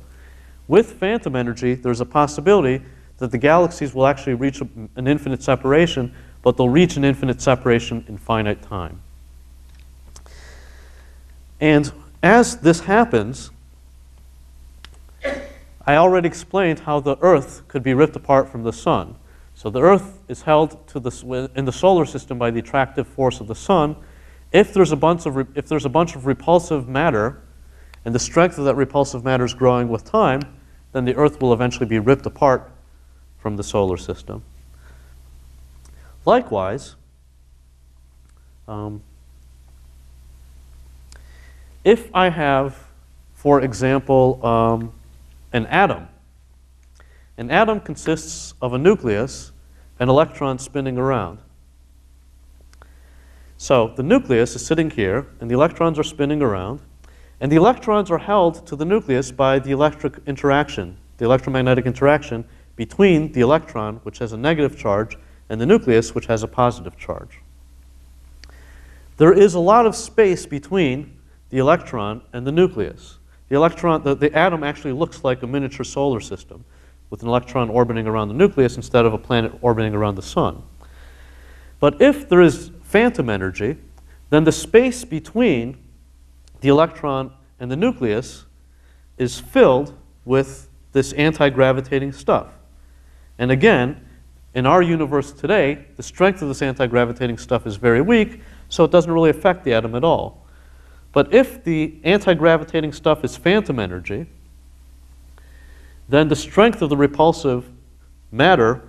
With phantom energy, there's a possibility that the galaxies will actually reach an infinite separation, but they'll reach an infinite separation in finite time. And as this happens, I already explained how the Earth could be ripped apart from the Sun. So the Earth is held in the solar system by the attractive force of the Sun. If there's a bunch of repulsive matter, and the strength of that repulsive matter is growing with time, then the Earth will eventually be ripped apart from the solar system. Likewise, if I have, for example, an atom consists of a nucleus and electrons spinning around. So the nucleus is sitting here, and the electrons are spinning around, and the electrons are held to the nucleus by the electric interaction, the electromagnetic interaction between the electron, which has a negative charge, and the nucleus, which has a positive charge. There is a lot of space between the electron and the nucleus. The atom actually looks like a miniature solar system, with an electron orbiting around the nucleus instead of a planet orbiting around the sun. But if there is phantom energy, then the space between the electron and the nucleus is filled with this anti-gravitating stuff. And again, in our universe today, the strength of this anti-gravitating stuff is very weak, so it doesn't really affect the atom at all. But if the anti-gravitating stuff is phantom energy, then the strength of the repulsive matter,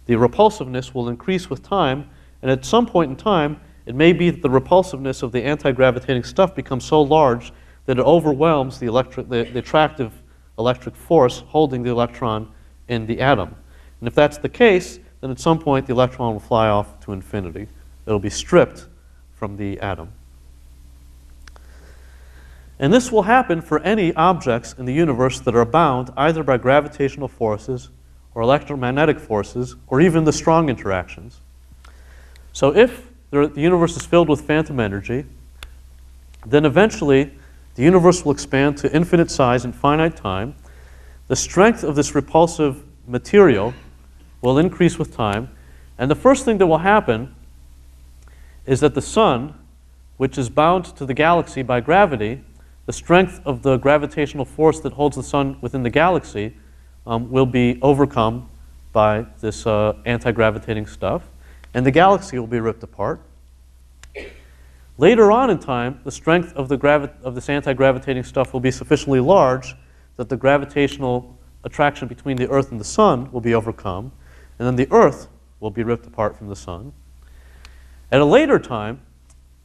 the repulsiveness, will increase with time, and at some point in time, it may be that the repulsiveness of the anti-gravitating stuff becomes so large that it overwhelms the attractive electric force holding the electron in the atom. And if that's the case, then at some point the electron will fly off to infinity. It'll be stripped from the atom. And this will happen for any objects in the universe that are bound either by gravitational forces or electromagnetic forces or even the strong interactions. So if the universe is filled with phantom energy, then eventually the universe will expand to infinite size in finite time. The strength of this repulsive material will increase with time. And the first thing that will happen is that the sun, which is bound to the galaxy by gravity, the strength of the gravitational force that holds the sun within the galaxy will be overcome by this anti-gravitating stuff, and the galaxy will be ripped apart. Later on in time, the strength of this anti-gravitating stuff will be sufficiently large that the gravitational attraction between the Earth and the sun will be overcome, and then the Earth will be ripped apart from the sun. At a later time,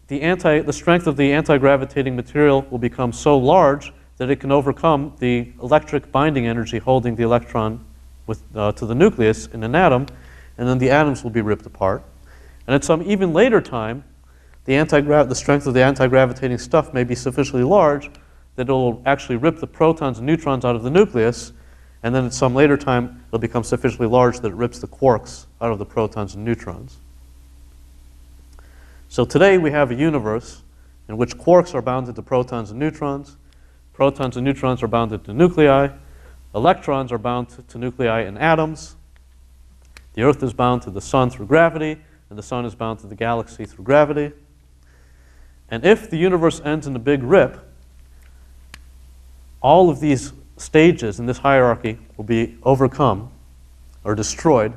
the strength of the anti-gravitating material will become so large that it can overcome the electric binding energy holding the electron to the nucleus in an atom, and then the atoms will be ripped apart. And at some even later time, the strength of the anti-gravitating stuff may be sufficiently large that it will actually rip the protons and neutrons out of the nucleus, and then at some later time, it'll become sufficiently large that it rips the quarks out of the protons and neutrons. So today we have a universe in which quarks are bounded to protons and neutrons are bounded to nuclei, electrons are bound to nuclei in atoms, the Earth is bound to the sun through gravity, and the sun is bound to the galaxy through gravity. And if the universe ends in a big rip, all of these stages in this hierarchy will be overcome or destroyed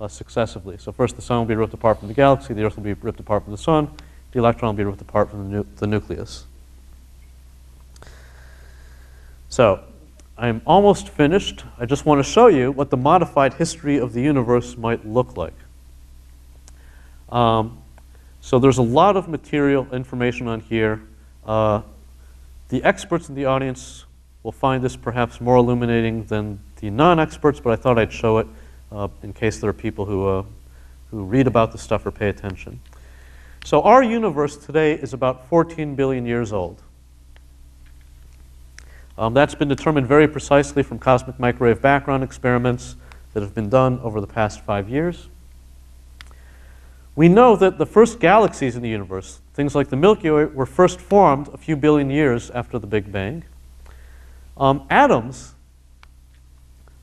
successively. So first the sun will be ripped apart from the galaxy, the Earth will be ripped apart from the sun, the electron will be ripped apart from the nucleus. So I'm almost finished. I just want to show you what the modified history of the universe might look like. So there's a lot of material information on here. The experts in the audience will find this perhaps more illuminating than the non-experts, but I thought I'd show it in case there are people who read about this stuff or pay attention. So our universe today is about 14 billion years old. That's been determined very precisely from cosmic microwave background experiments that have been done over the past 5 years. We know that the first galaxies in the universe, things like the Milky Way, were first formed a few billion years after the Big Bang. Atoms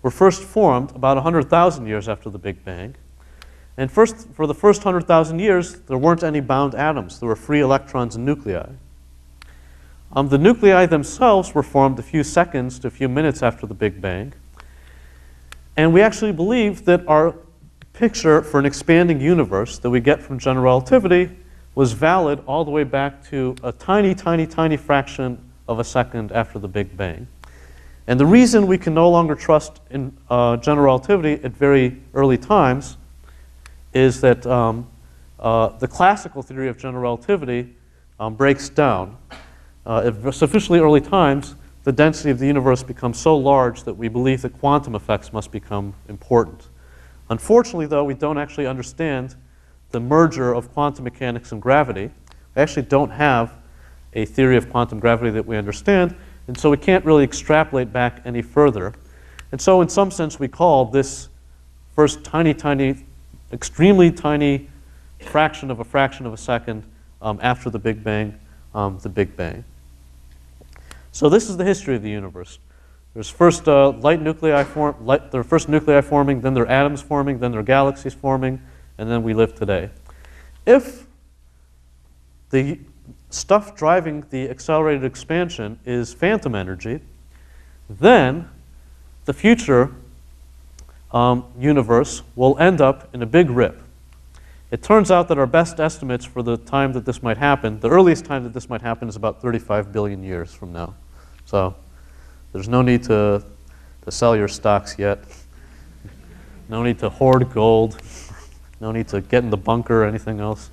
were first formed about 100,000 years after the Big Bang. And for the first 100,000 years, there weren't any bound atoms. There were free electrons and nuclei. The nuclei themselves were formed a few seconds to a few minutes after the Big Bang. And we actually believe that our picture for an expanding universe that we get from general relativity was valid all the way back to a tiny, tiny, tiny fraction of a second after the Big Bang. And the reason we can no longer trust in general relativity at very early times is that the classical theory of general relativity breaks down. At sufficiently early times, the density of the universe becomes so large that we believe that quantum effects must become important. Unfortunately, though, we don't actually understand the merger of quantum mechanics and gravity. We actually don't have a theory of quantum gravity that we understand, and so we can't really extrapolate back any further. And so in some sense, we call this first tiny, tiny, extremely tiny fraction of a second after the Big Bang, the Big Bang. So this is the history of the universe. There's first light nuclei there are first nuclei forming, then there are atoms forming, then there are galaxies forming, and then we live today. If the stuff driving the accelerated expansion is phantom energy, then the future universe will end up in a big rip. It turns out that our best estimates for the time that this might happen, the earliest time that this might happen is about 35 billion years from now. So there's no need to to sell your stocks yet. No need to hoard gold. No need to get in the bunker or anything else.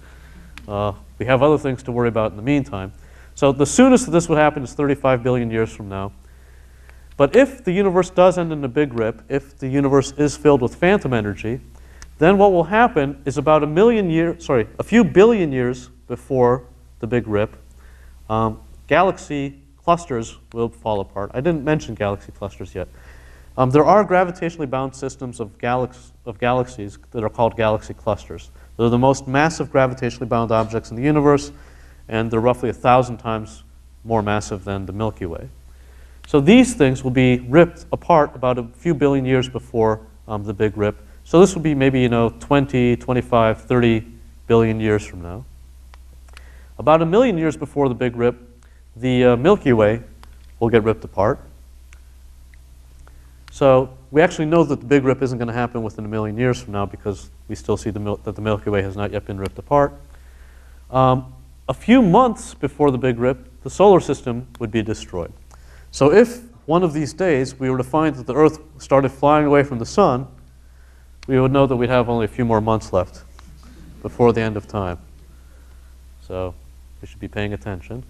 We have other things to worry about in the meantime. So the soonest that this would happen is 35 billion years from now. But if the universe does end in a big rip, if the universe is filled with phantom energy, then what will happen is about a few billion years before the big rip, galaxy clusters will fall apart. I didn't mention galaxy clusters yet. There are gravitationally bound systems of galaxies that are called galaxy clusters. They're the most massive gravitationally bound objects in the universe, and they're roughly 1,000 times more massive than the Milky Way. So these things will be ripped apart about a few billion years before the big rip. So this will be maybe 20, 25, 30 billion years from now. About 1 million years before the big rip, the Milky Way will get ripped apart. So we actually know that the big rip isn't going to happen within 1 million years from now because we still see that the Milky Way has not yet been ripped apart. A few months before the big rip, the solar system would be destroyed. So if one of these days we were to find that the Earth started flying away from the sun, we would know that we'd have only a few more months left before the end of time. So we should be paying attention.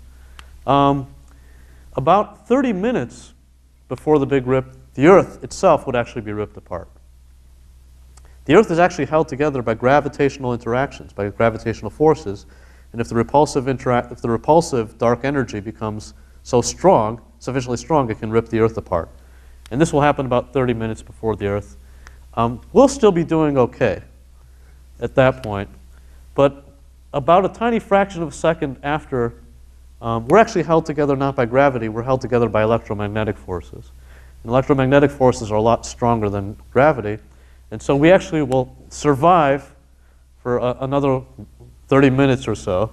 About 30 minutes before the big rip, the Earth itself would actually be ripped apart. The Earth is actually held together by gravitational interactions, by gravitational forces, and if the repulsive dark energy becomes so strong, sufficiently strong, it can rip the Earth apart. And this will happen about 30 minutes before the Earth. We'll still be doing okay at that point, but about a tiny fraction of a second after, we're actually held together not by gravity, we're held together by electromagnetic forces. And electromagnetic forces are a lot stronger than gravity, and so we actually will survive for another 30 minutes or so,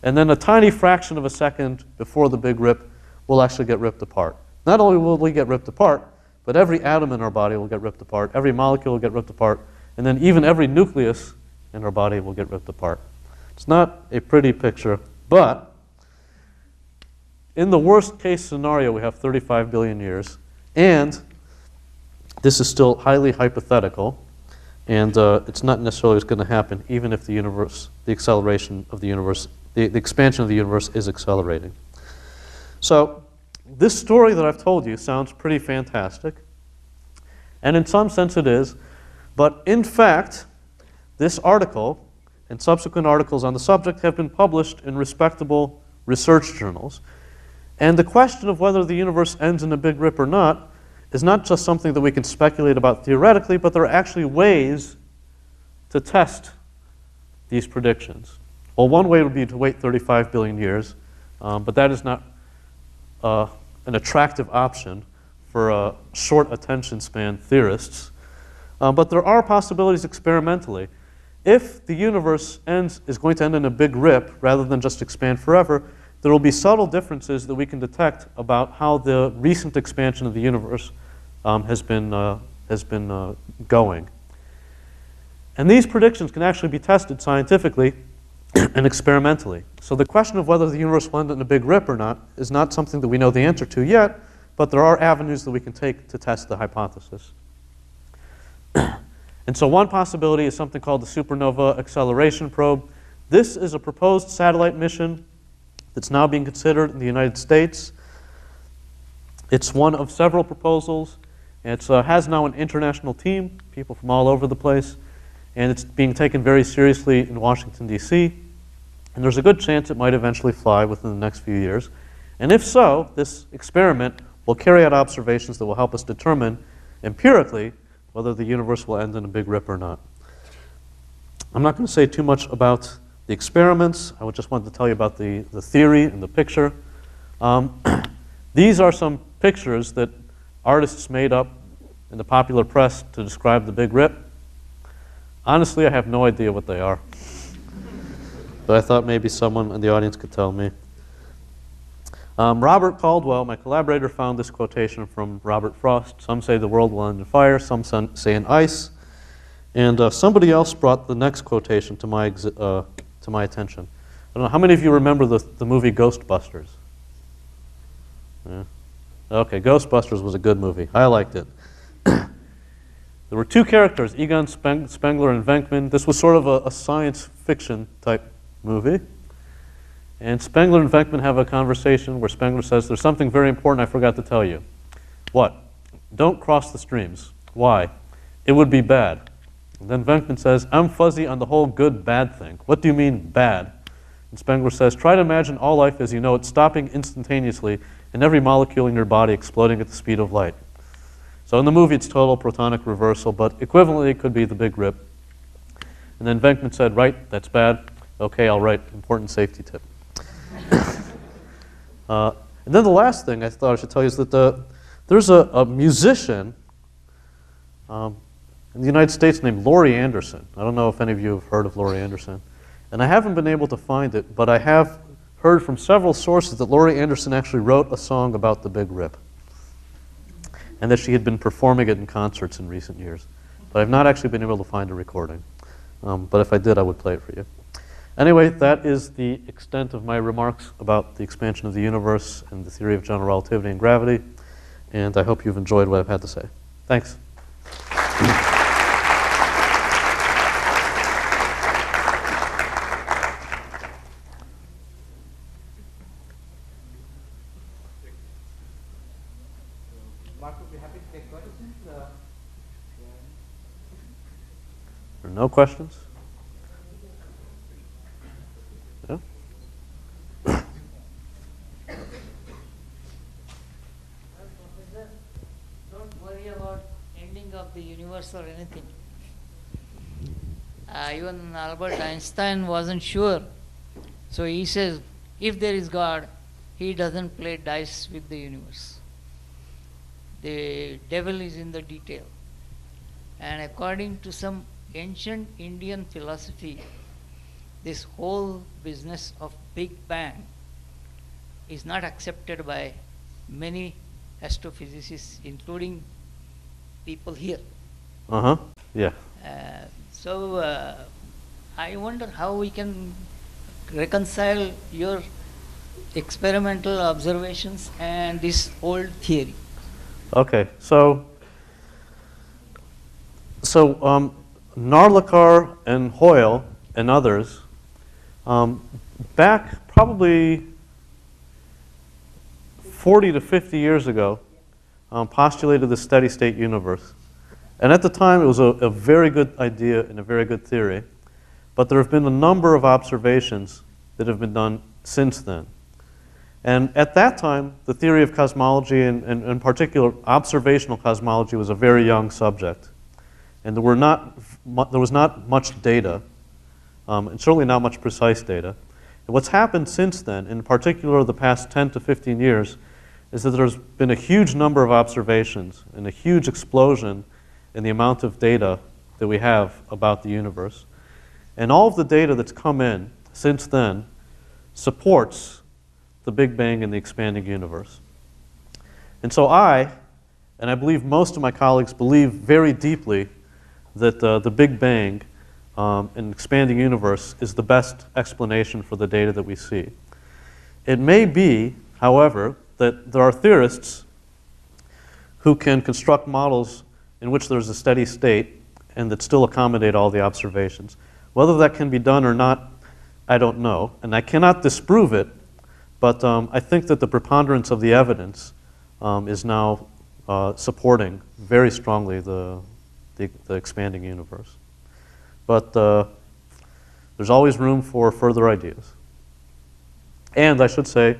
and then a tiny fraction of a second before the big rip, we'll actually get ripped apart. Not only will we get ripped apart, but every atom in our body will get ripped apart, every molecule will get ripped apart, and then even every nucleus in our body will get ripped apart. It's not a pretty picture, but in the worst case scenario, we have 35 billion years, and this is still highly hypothetical, and it's not necessarily going to happen even if the universe, the acceleration of the universe, the expansion of the universe is accelerating. So this story that I've told you sounds pretty fantastic, and in some sense it is, but in fact, this article and subsequent articles on the subject have been published in respectable research journals. And the question of whether the universe ends in a big rip or not is not just something that we can speculate about theoretically, but there are actually ways to test these predictions. Well, one way would be to wait 35 billion years, but that is not an attractive option for short attention span theorists. But there are possibilities experimentally. If the universe is going to end in a big rip rather than just expand forever, there will be subtle differences that we can detect about how the recent expansion of the universe has been going. And these predictions can actually be tested scientifically and experimentally. So the question of whether the universe will end in a big rip or not is not something that we know the answer to yet, but there are avenues that we can take to test the hypothesis. And so one possibility is something called the Supernova Acceleration Probe. This is a proposed satellite mission that's now being considered in the United States. It's one of several proposals. It has now an international team, people from all over the place, and it's being taken very seriously in Washington, D.C. And there's a good chance it might eventually fly within the next few years. And if so, this experiment will carry out observations that will help us determine empirically whether the universe will end in a big rip or not. I'm not going to say too much about the experiments. I just wanted to tell you about the theory and the picture. These are some pictures that artists made up in the popular press to describe the big rip. Honestly, I have no idea what they are. But I thought maybe someone in the audience could tell me. Robert Caldwell, my collaborator, found this quotation from Robert Frost. Some say the world will end in fire, some say in ice. And somebody else brought the next quotation to my attention. I don't know, how many of you remember the movie Ghostbusters? Yeah. Okay, Ghostbusters was a good movie. I liked it. There were two characters, Egon Spengler and Venkman. This was sort of a science fiction type movie. And Spengler and Venkman have a conversation where Spengler says, there's something very important I forgot to tell you. What? Don't cross the streams. Why? It would be bad. And then Venkman says, I'm fuzzy on the whole good-bad thing. What do you mean, bad? And Spengler says, try to imagine all life as you know it stopping instantaneously and every molecule in your body exploding at the speed of light. So in the movie, it's total protonic reversal, but equivalently, it could be the Big Rip. And then Venkman said, right, that's bad. Okay, I'll write important safety tip. And then the last thing I thought I should tell you is that there's a musician in the United States named Laurie Anderson. I don't know if any of you have heard of Laurie Anderson. And I haven't been able to find it, but I have heard from several sources that Laurie Anderson actually wrote a song about the Big Rip, and that she had been performing it in concerts in recent years. But I've not actually been able to find a recording. But if I did, I would play it for you. Anyway, that is the extent of my remarks about the expansion of the universe and the theory of general relativity and gravity. And I hope you've enjoyed what I've had to say. Thanks. Mark would be happy to take questions. There are no questions? Yeah? Professor, don't worry about ending of the universe or anything. Even Albert Einstein wasn't sure. So he says, if there is God, he doesn't play dice with the universe. The devil is in the detail. And according to some ancient Indian philosophy, this whole business of Big Bang is not accepted by many astrophysicists, including people here. Uh-huh. Yeah. So I wonder how we can reconcile your experimental observations and this old theory. Okay, so Narlikar and Hoyle and others, back probably 40 to 50 years ago, postulated the steady state universe. And at the time, it was a very good idea and a very good theory. But there have been a number of observations that have been done since then. And at that time, the theory of cosmology, and in particular observational cosmology, was a very young subject. And there was not much data, and certainly not much precise data. And what's happened since then, in particular the past 10 to 15 years, is that there's been a huge number of observations and a huge explosion in the amount of data that we have about the universe. And all of the data that's come in since then supports the Big Bang and the expanding universe. And so I believe most of my colleagues, believe very deeply that the Big Bang and expanding universe is the best explanation for the data that we see. It may be, however, that there are theorists who can construct models in which there's a steady state and that still accommodate all the observations. Whether that can be done or not, I don't know, and I cannot disprove it, but I think that the preponderance of the evidence is now supporting very strongly the expanding universe. But there's always room for further ideas. And I should say,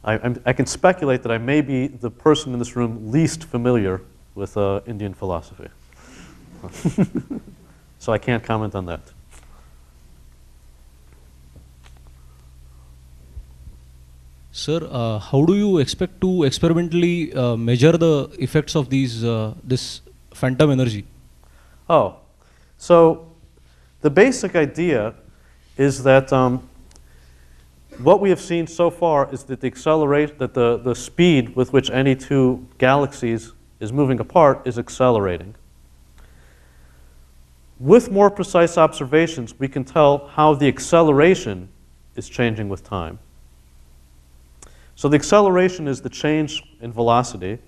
I can speculate that I may be the person in this room least familiar with Indian philosophy. So I can't comment on that. Sir, how do you expect to experimentally measure the effects of this phantom energy? Oh, so the basic idea is that what we have seen so far is that the speed with which any two galaxies is moving apart is accelerating. With more precise observations, we can tell how the acceleration is changing with time. So the acceleration is the change in velocity.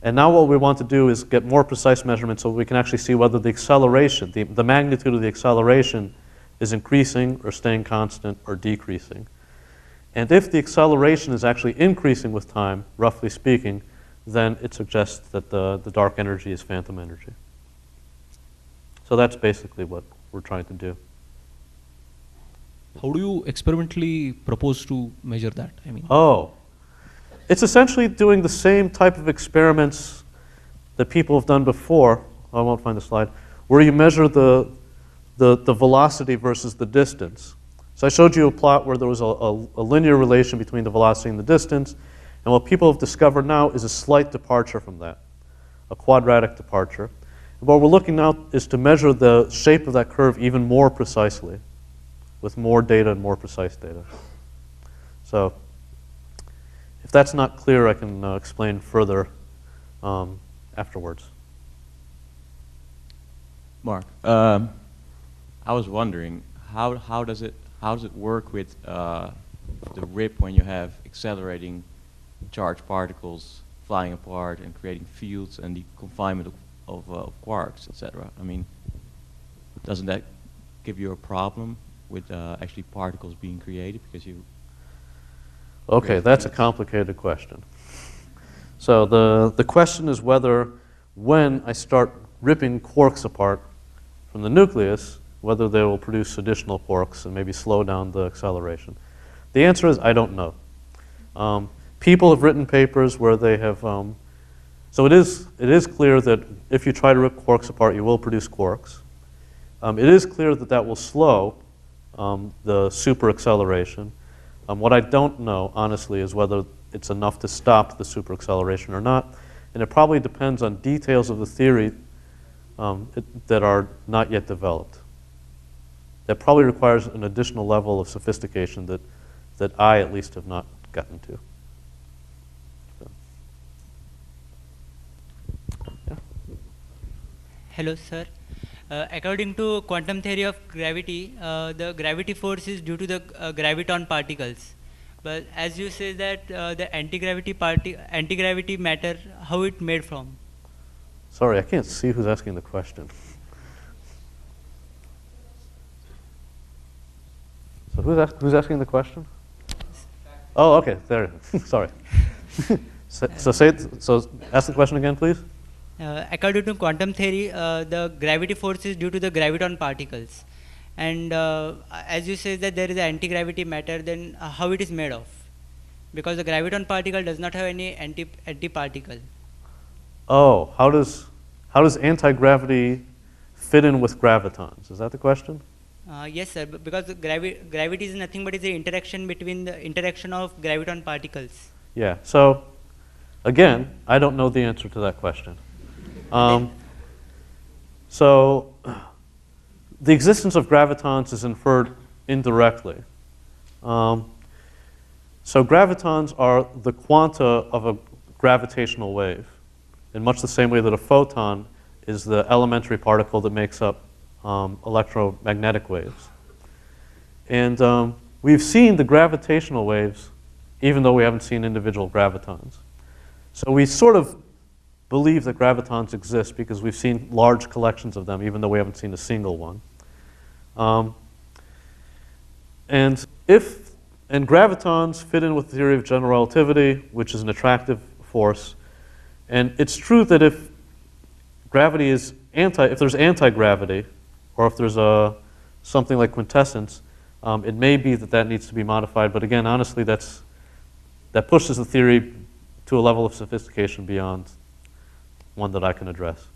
And now what we want to do is get more precise measurements so we can actually see whether the acceleration, the magnitude of the acceleration is increasing or staying constant or decreasing. And if the acceleration is actually increasing with time, roughly speaking, then it suggests that the dark energy is phantom energy. So that's basically what we're trying to do. How do you experimentally propose to measure that? I mean, It's essentially doing the same type of experiments that people have done before. I won't find the slide, where you measure the velocity versus the distance. So I showed you a plot where there was a linear relation between the velocity and the distance, and what people have discovered now is a slight departure from that, a quadratic departure. And what we're looking now is to measure the shape of that curve even more precisely, with more data and more precise data. So if that's not clear, I can explain further afterwards. Mark, I was wondering how does it work with the rip when you have accelerating charged particles flying apart and creating fields and the confinement of quarks, etc. I mean, doesn't that give you a problem with actually particles being created because you? Okay, that's a complicated question. So the question is whether when I start ripping quarks apart from the nucleus, whether they will produce additional quarks and maybe slow down the acceleration. The answer is I don't know. People have written papers where they have, so it is clear that if you try to rip quarks apart, you will produce quarks. It is clear that that will slow the super acceleration. What I don't know, honestly, is whether it's enough to stop the super acceleration or not. And it probably depends on details of the theory that are not yet developed. That probably requires an additional level of sophistication that I, at least, have not gotten to. So. Yeah. Hello, sir. According to quantum theory of gravity, the gravity force is due to the graviton particles. But as you say that the anti-gravity matter, how it made from? Sorry, I can't see who's asking the question. So who's asking the question? Oh, okay, there. Sorry. So ask the question again, please. According to quantum theory, the gravity force is due to the graviton particles. And as you say that there is anti-gravity matter, then how it is made of? Because the graviton particle does not have any anti-particle. Oh, how does anti-gravity fit in with gravitons? Is that the question? Yes, sir. Because gravity is nothing but is the interaction between the interaction of graviton particles. Yeah. So, again, I don't know the answer to that question. So, the existence of gravitons is inferred indirectly. So gravitons are the quanta of a gravitational wave, in much the same way that a photon is the elementary particle that makes up electromagnetic waves. And we've seen the gravitational waves, even though we haven't seen individual gravitons. So we sort of believe that gravitons exist because we've seen large collections of them, even though we haven't seen a single one. And gravitons fit in with the theory of general relativity, which is an attractive force. And it's true that if gravity is if there's anti-gravity, or if there's something like quintessence, it may be that needs to be modified. But again, honestly, that pushes the theory to a level of sophistication beyond one that I can address.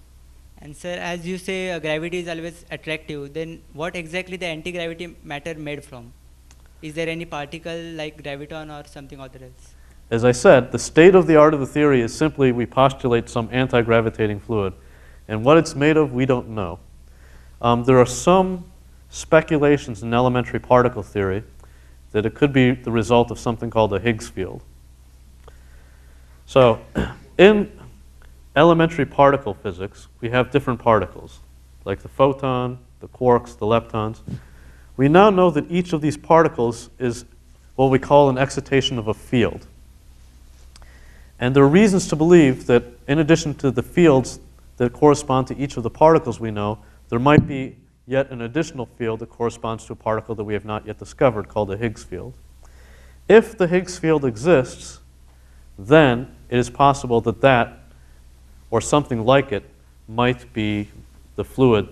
And sir, as you say, gravity is always attractive, then what exactly the anti-gravity matter made from? Is there any particle like graviton or something other else? As I said, the state of the art of the theory is simply we postulate some anti-gravitating fluid. And what it's made of, we don't know. There are some speculations in elementary particle theory that it could be the result of something called a Higgs field. So in elementary particle physics, we have different particles, like the photon, the quarks, the leptons. We now know that each of these particles is what we call an excitation of a field. And there are reasons to believe that in addition to the fields that correspond to each of the particles we know, there might be yet an additional field that corresponds to a particle that we have not yet discovered called the Higgs field. If the Higgs field exists, then it is possible that that, or something like it, might be the fluid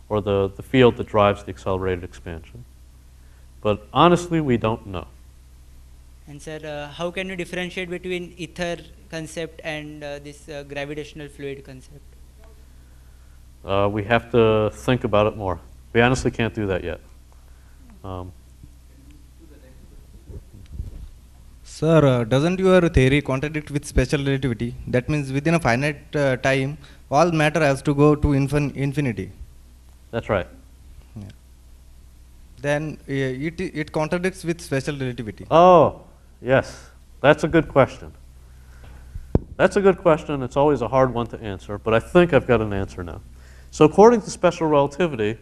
or the field that drives the accelerated expansion. But honestly, we don't know. And sir, how can you differentiate between ether concept and this gravitational fluid concept? We have to think about it more. We honestly can't do that yet. Sir, doesn't your theory contradict with special relativity? That means within a finite time, all matter has to go to infinity. That's right. Yeah. Then it contradicts with special relativity. Oh, yes. That's a good question. That's a good question. It's always a hard one to answer, but I think I've got an answer now. So according to special relativity,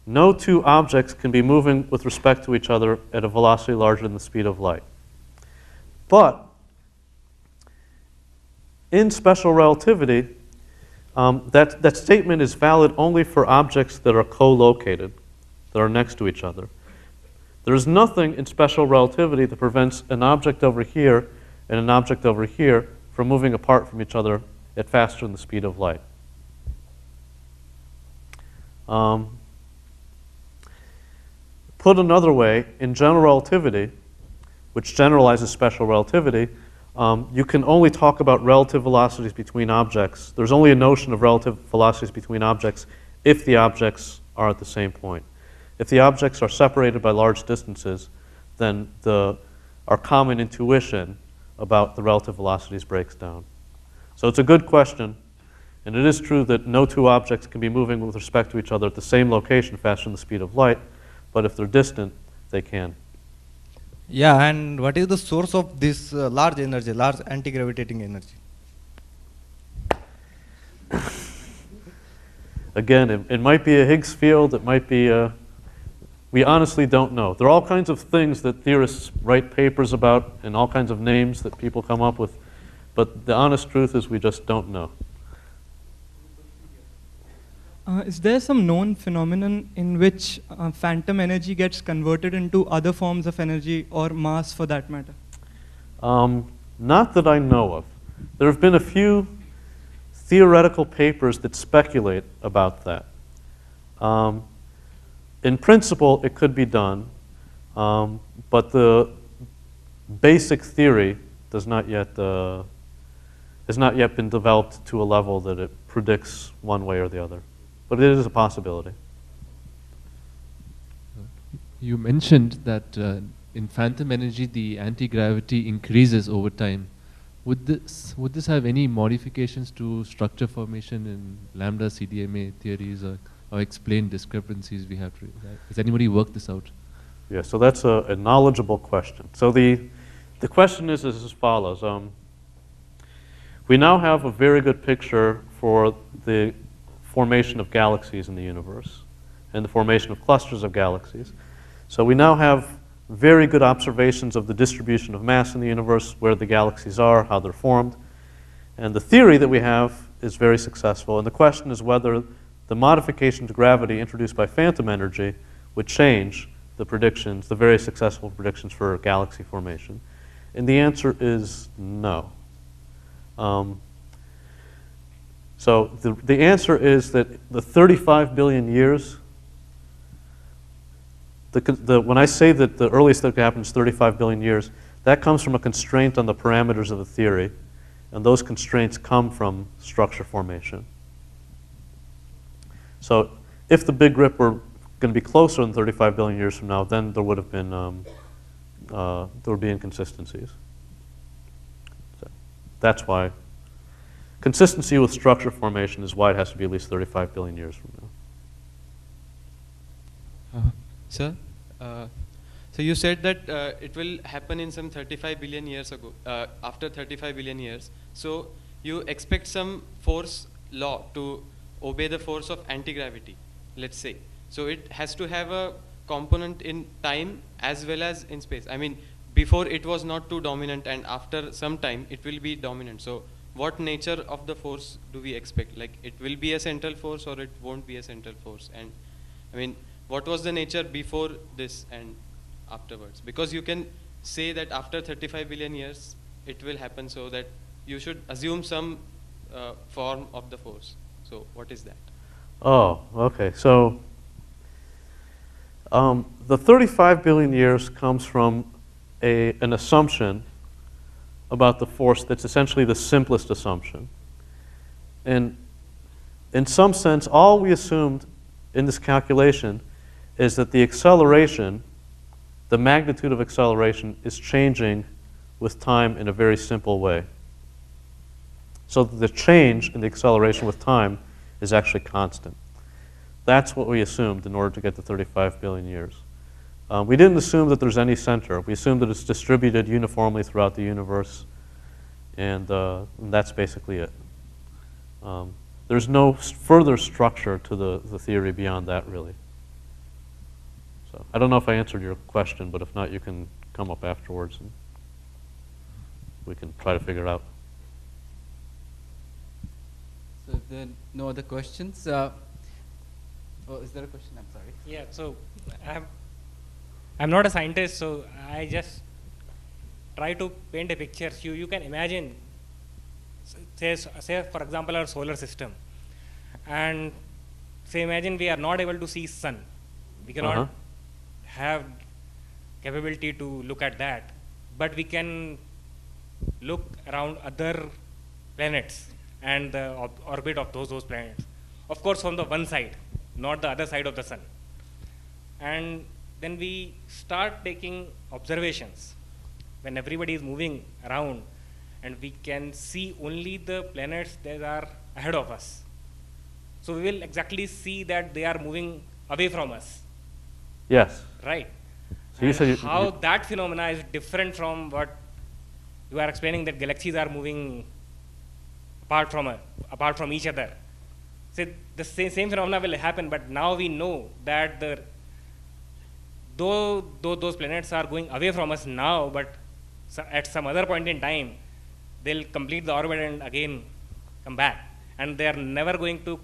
no two objects can be moving with respect to each other at a velocity larger than the speed of light. But in special relativity, that statement is valid only for objects that are co-located, that are next to each other. There is nothing in special relativity that prevents an object over here and an object over here from moving apart from each other at faster than the speed of light. Put another way, in general relativity, which generalizes special relativity, you can only talk about relative velocities between objects. There's only a notion of relative velocities between objects if the objects are at the same point. If the objects are separated by large distances, then our common intuition about the relative velocities breaks down. So it's a good question, and it is true that no two objects can be moving with respect to each other at the same location faster than the speed of light, but if they're distant, they can. Yeah, and what is the source of this large energy, large anti-gravitating energy? Again, it might be a Higgs field, it might be we honestly don't know. There are all kinds of things that theorists write papers about and all kinds of names that people come up with, but the honest truth is we just don't know. Is there some known phenomenon in which phantom energy gets converted into other forms of energy or mass for that matter? Not that I know of. There have been a few theoretical papers that speculate about that. In principle, it could be done, but the basic theory has not yet been developed to a level that it predicts one way or the other. But it is a possibility. You mentioned that in phantom energy, the anti-gravity increases over time. Would this have any modifications to structure formation in lambda CDMA theories or explain discrepancies we have to? Has anybody worked this out? Yeah, so that's a knowledgeable question. So the question is as follows. We now have a very good picture for the formation of galaxies in the universe and the formation of clusters of galaxies. So we now have very good observations of the distribution of mass in the universe, where the galaxies are, how they're formed. And the theory that we have is very successful. And the question is whether the modification to gravity introduced by phantom energy would change the predictions, the very successful predictions for galaxy formation. And the answer is no. So the answer is that the 35 billion years, when I say that the earliest that happens is 35 billion years, that comes from a constraint on the parameters of the theory, and those constraints come from structure formation. So if the Big Rip were going to be closer than 35 billion years from now, then there would have been there would be inconsistencies. So that's why consistency with structure formation is why it has to be at least 35 billion years from now. Sir, so you said that it will happen in some 35 billion years ago, after 35 billion years. So you expect some force law to obey the force of anti-gravity, let's say. So it has to have a component in time as well as in space? I mean, before it was not too dominant, and after some time it will be dominant. So what nature of the force do we expect? Like, it will be a central force or it won't be a central force? And I mean, what was the nature before this and afterwards? Because you can say that after 35 billion years it will happen, so that you should assume some form of the force. So what is that? Oh, okay. So the 35 billion years comes from an assumption about the force that's essentially the simplest assumption. And in some sense, all we assumed in this calculation is that the acceleration, the magnitude of acceleration, is changing with time in a very simple way. So the change in the acceleration with time is actually constant. That's what we assumed in order to get to 35 billion years. We didn't assume that there's any center. We assumed that it's distributed uniformly throughout the universe, and that's basically it. There's no further structure to the theory beyond that, really. So I don't know if I answered your question, but if not, you can come up afterwards and we can try to figure it out. So if there are no other questions, oh, is there a question? I'm sorry. Yeah, so I'm not a scientist, so I just try to paint a picture. You can imagine, say for example, our solar system, and say imagine we are not able to see sun. We cannot have capability to look at that, but we can look around other planets and the orbit of those planets. Of course, from the one side, not the other side of the sun. And then we start taking observations when everybody is moving around, and we can see only the planets that are ahead of us. So we will exactly see that they are moving away from us. Yes. Right. So you said how that phenomena is different from what you are explaining, that galaxies are moving apart from each other. So the same phenomena will happen, but now we know that though those planets are going away from us now, but at some other point in time, they'll complete the orbit and again come back. And they are never going to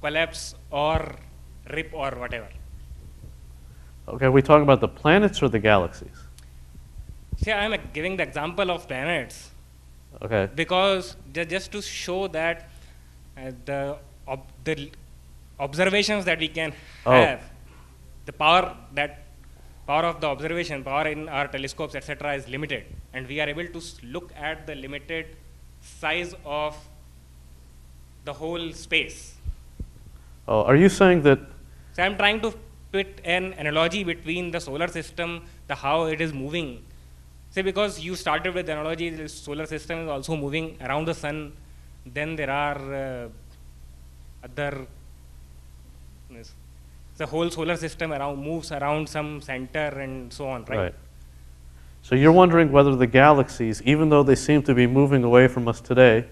collapse or rip or whatever. Okay, are we talking about the planets or the galaxies? See, I am giving the example of planets. Okay. Because just to show that the observations that we can have, the power of the observation, power in our telescopes, etc., is limited, and we are able to look at the limited size of the whole space. Oh, are you saying that? So I'm trying to put an analogy between the solar system, how it is moving. Say, because you started with the analogy, the solar system is also moving around the sun. Then there are other. The whole solar system moves around some center and so on, right? Right. So you're wondering whether the galaxies, even though they seem to be moving away from us today,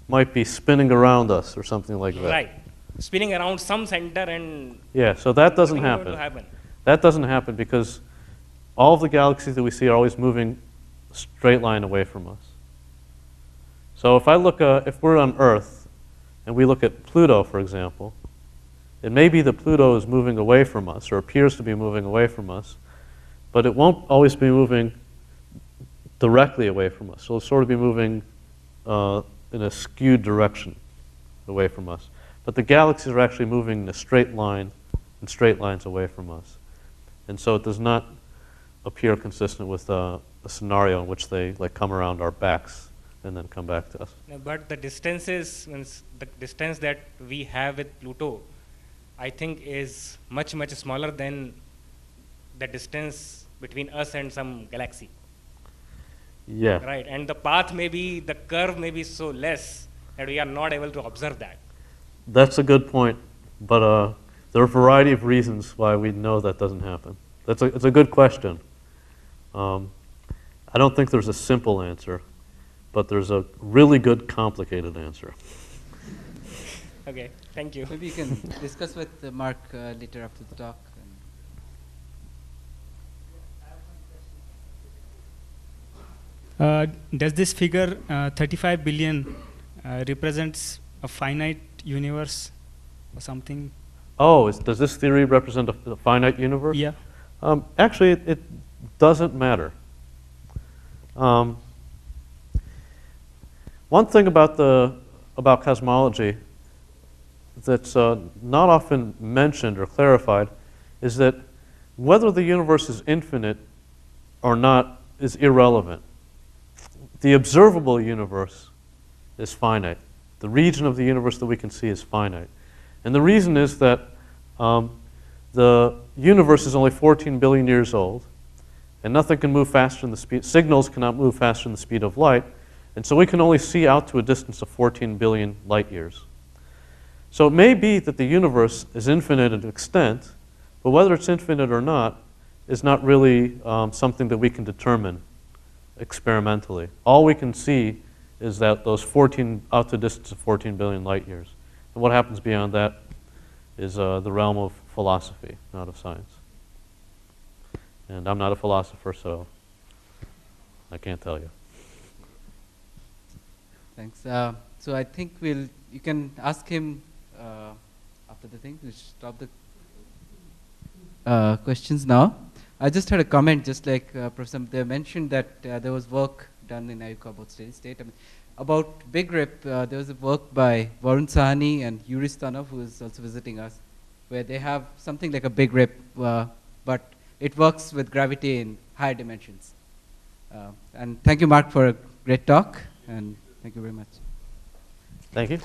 might be spinning around us or something like that. Right. Spinning around some center and. Yeah, so that doesn't happen. That doesn't happen because all of the galaxies that we see are always moving straight line away from us. So if we're on Earth and we look at Pluto, for example, it may be that Pluto is moving away from us or appears to be moving away from us, but it won't always be moving directly away from us. So it'll sort of be moving in a skewed direction away from us. But the galaxies are actually moving in a straight line, in straight lines away from us. And so it does not appear consistent with a scenario in which they come around our backs and then come back to us. No, but the distances, the distance that we have with Pluto, I think is much, much smaller than the distance between us and some galaxy. Yeah. Right, and the curve may be so less that we are not able to observe that. That's a good point, but there are a variety of reasons why we know that doesn't happen. It's a good question. I don't think there's a simple answer, but there's a really good complicated answer. Okay, thank you. Maybe you can discuss with Marc later after the talk. Does this figure 35 billion represents a finite universe or something? Oh, does this theory represent a finite universe? Yeah. Actually, it doesn't matter. One thing about cosmology that's not often mentioned or clarified is that whether the universe is infinite or not is irrelevant. The observable universe is finite. The region of the universe that we can see is finite. And the reason is that the universe is only 14 billion years old, and nothing can move faster than the speed, signals cannot move faster than the speed of light, and so we can only see out to a distance of 14 billion light years. So it may be that the universe is infinite in extent, but whether it's infinite or not is not really something that we can determine experimentally. All we can see is that those 14, out to a distance of 14 billion light years. And what happens beyond that is the realm of philosophy, not of science. And I'm not a philosopher, so I can't tell you. Thanks. So I think you can ask him after the thing. We'll stop the questions now. I just had a comment, just like Professor, they mentioned that there was work done in IUCAA about steady state. I mean, about Big Rip, there was a work by Varun Sahani and Yuri Stanov, who is also visiting us, where they have something like a Big Rip, but it works with gravity in higher dimensions. And thank you, Mark, for a great talk, and thank you very much. Thank you.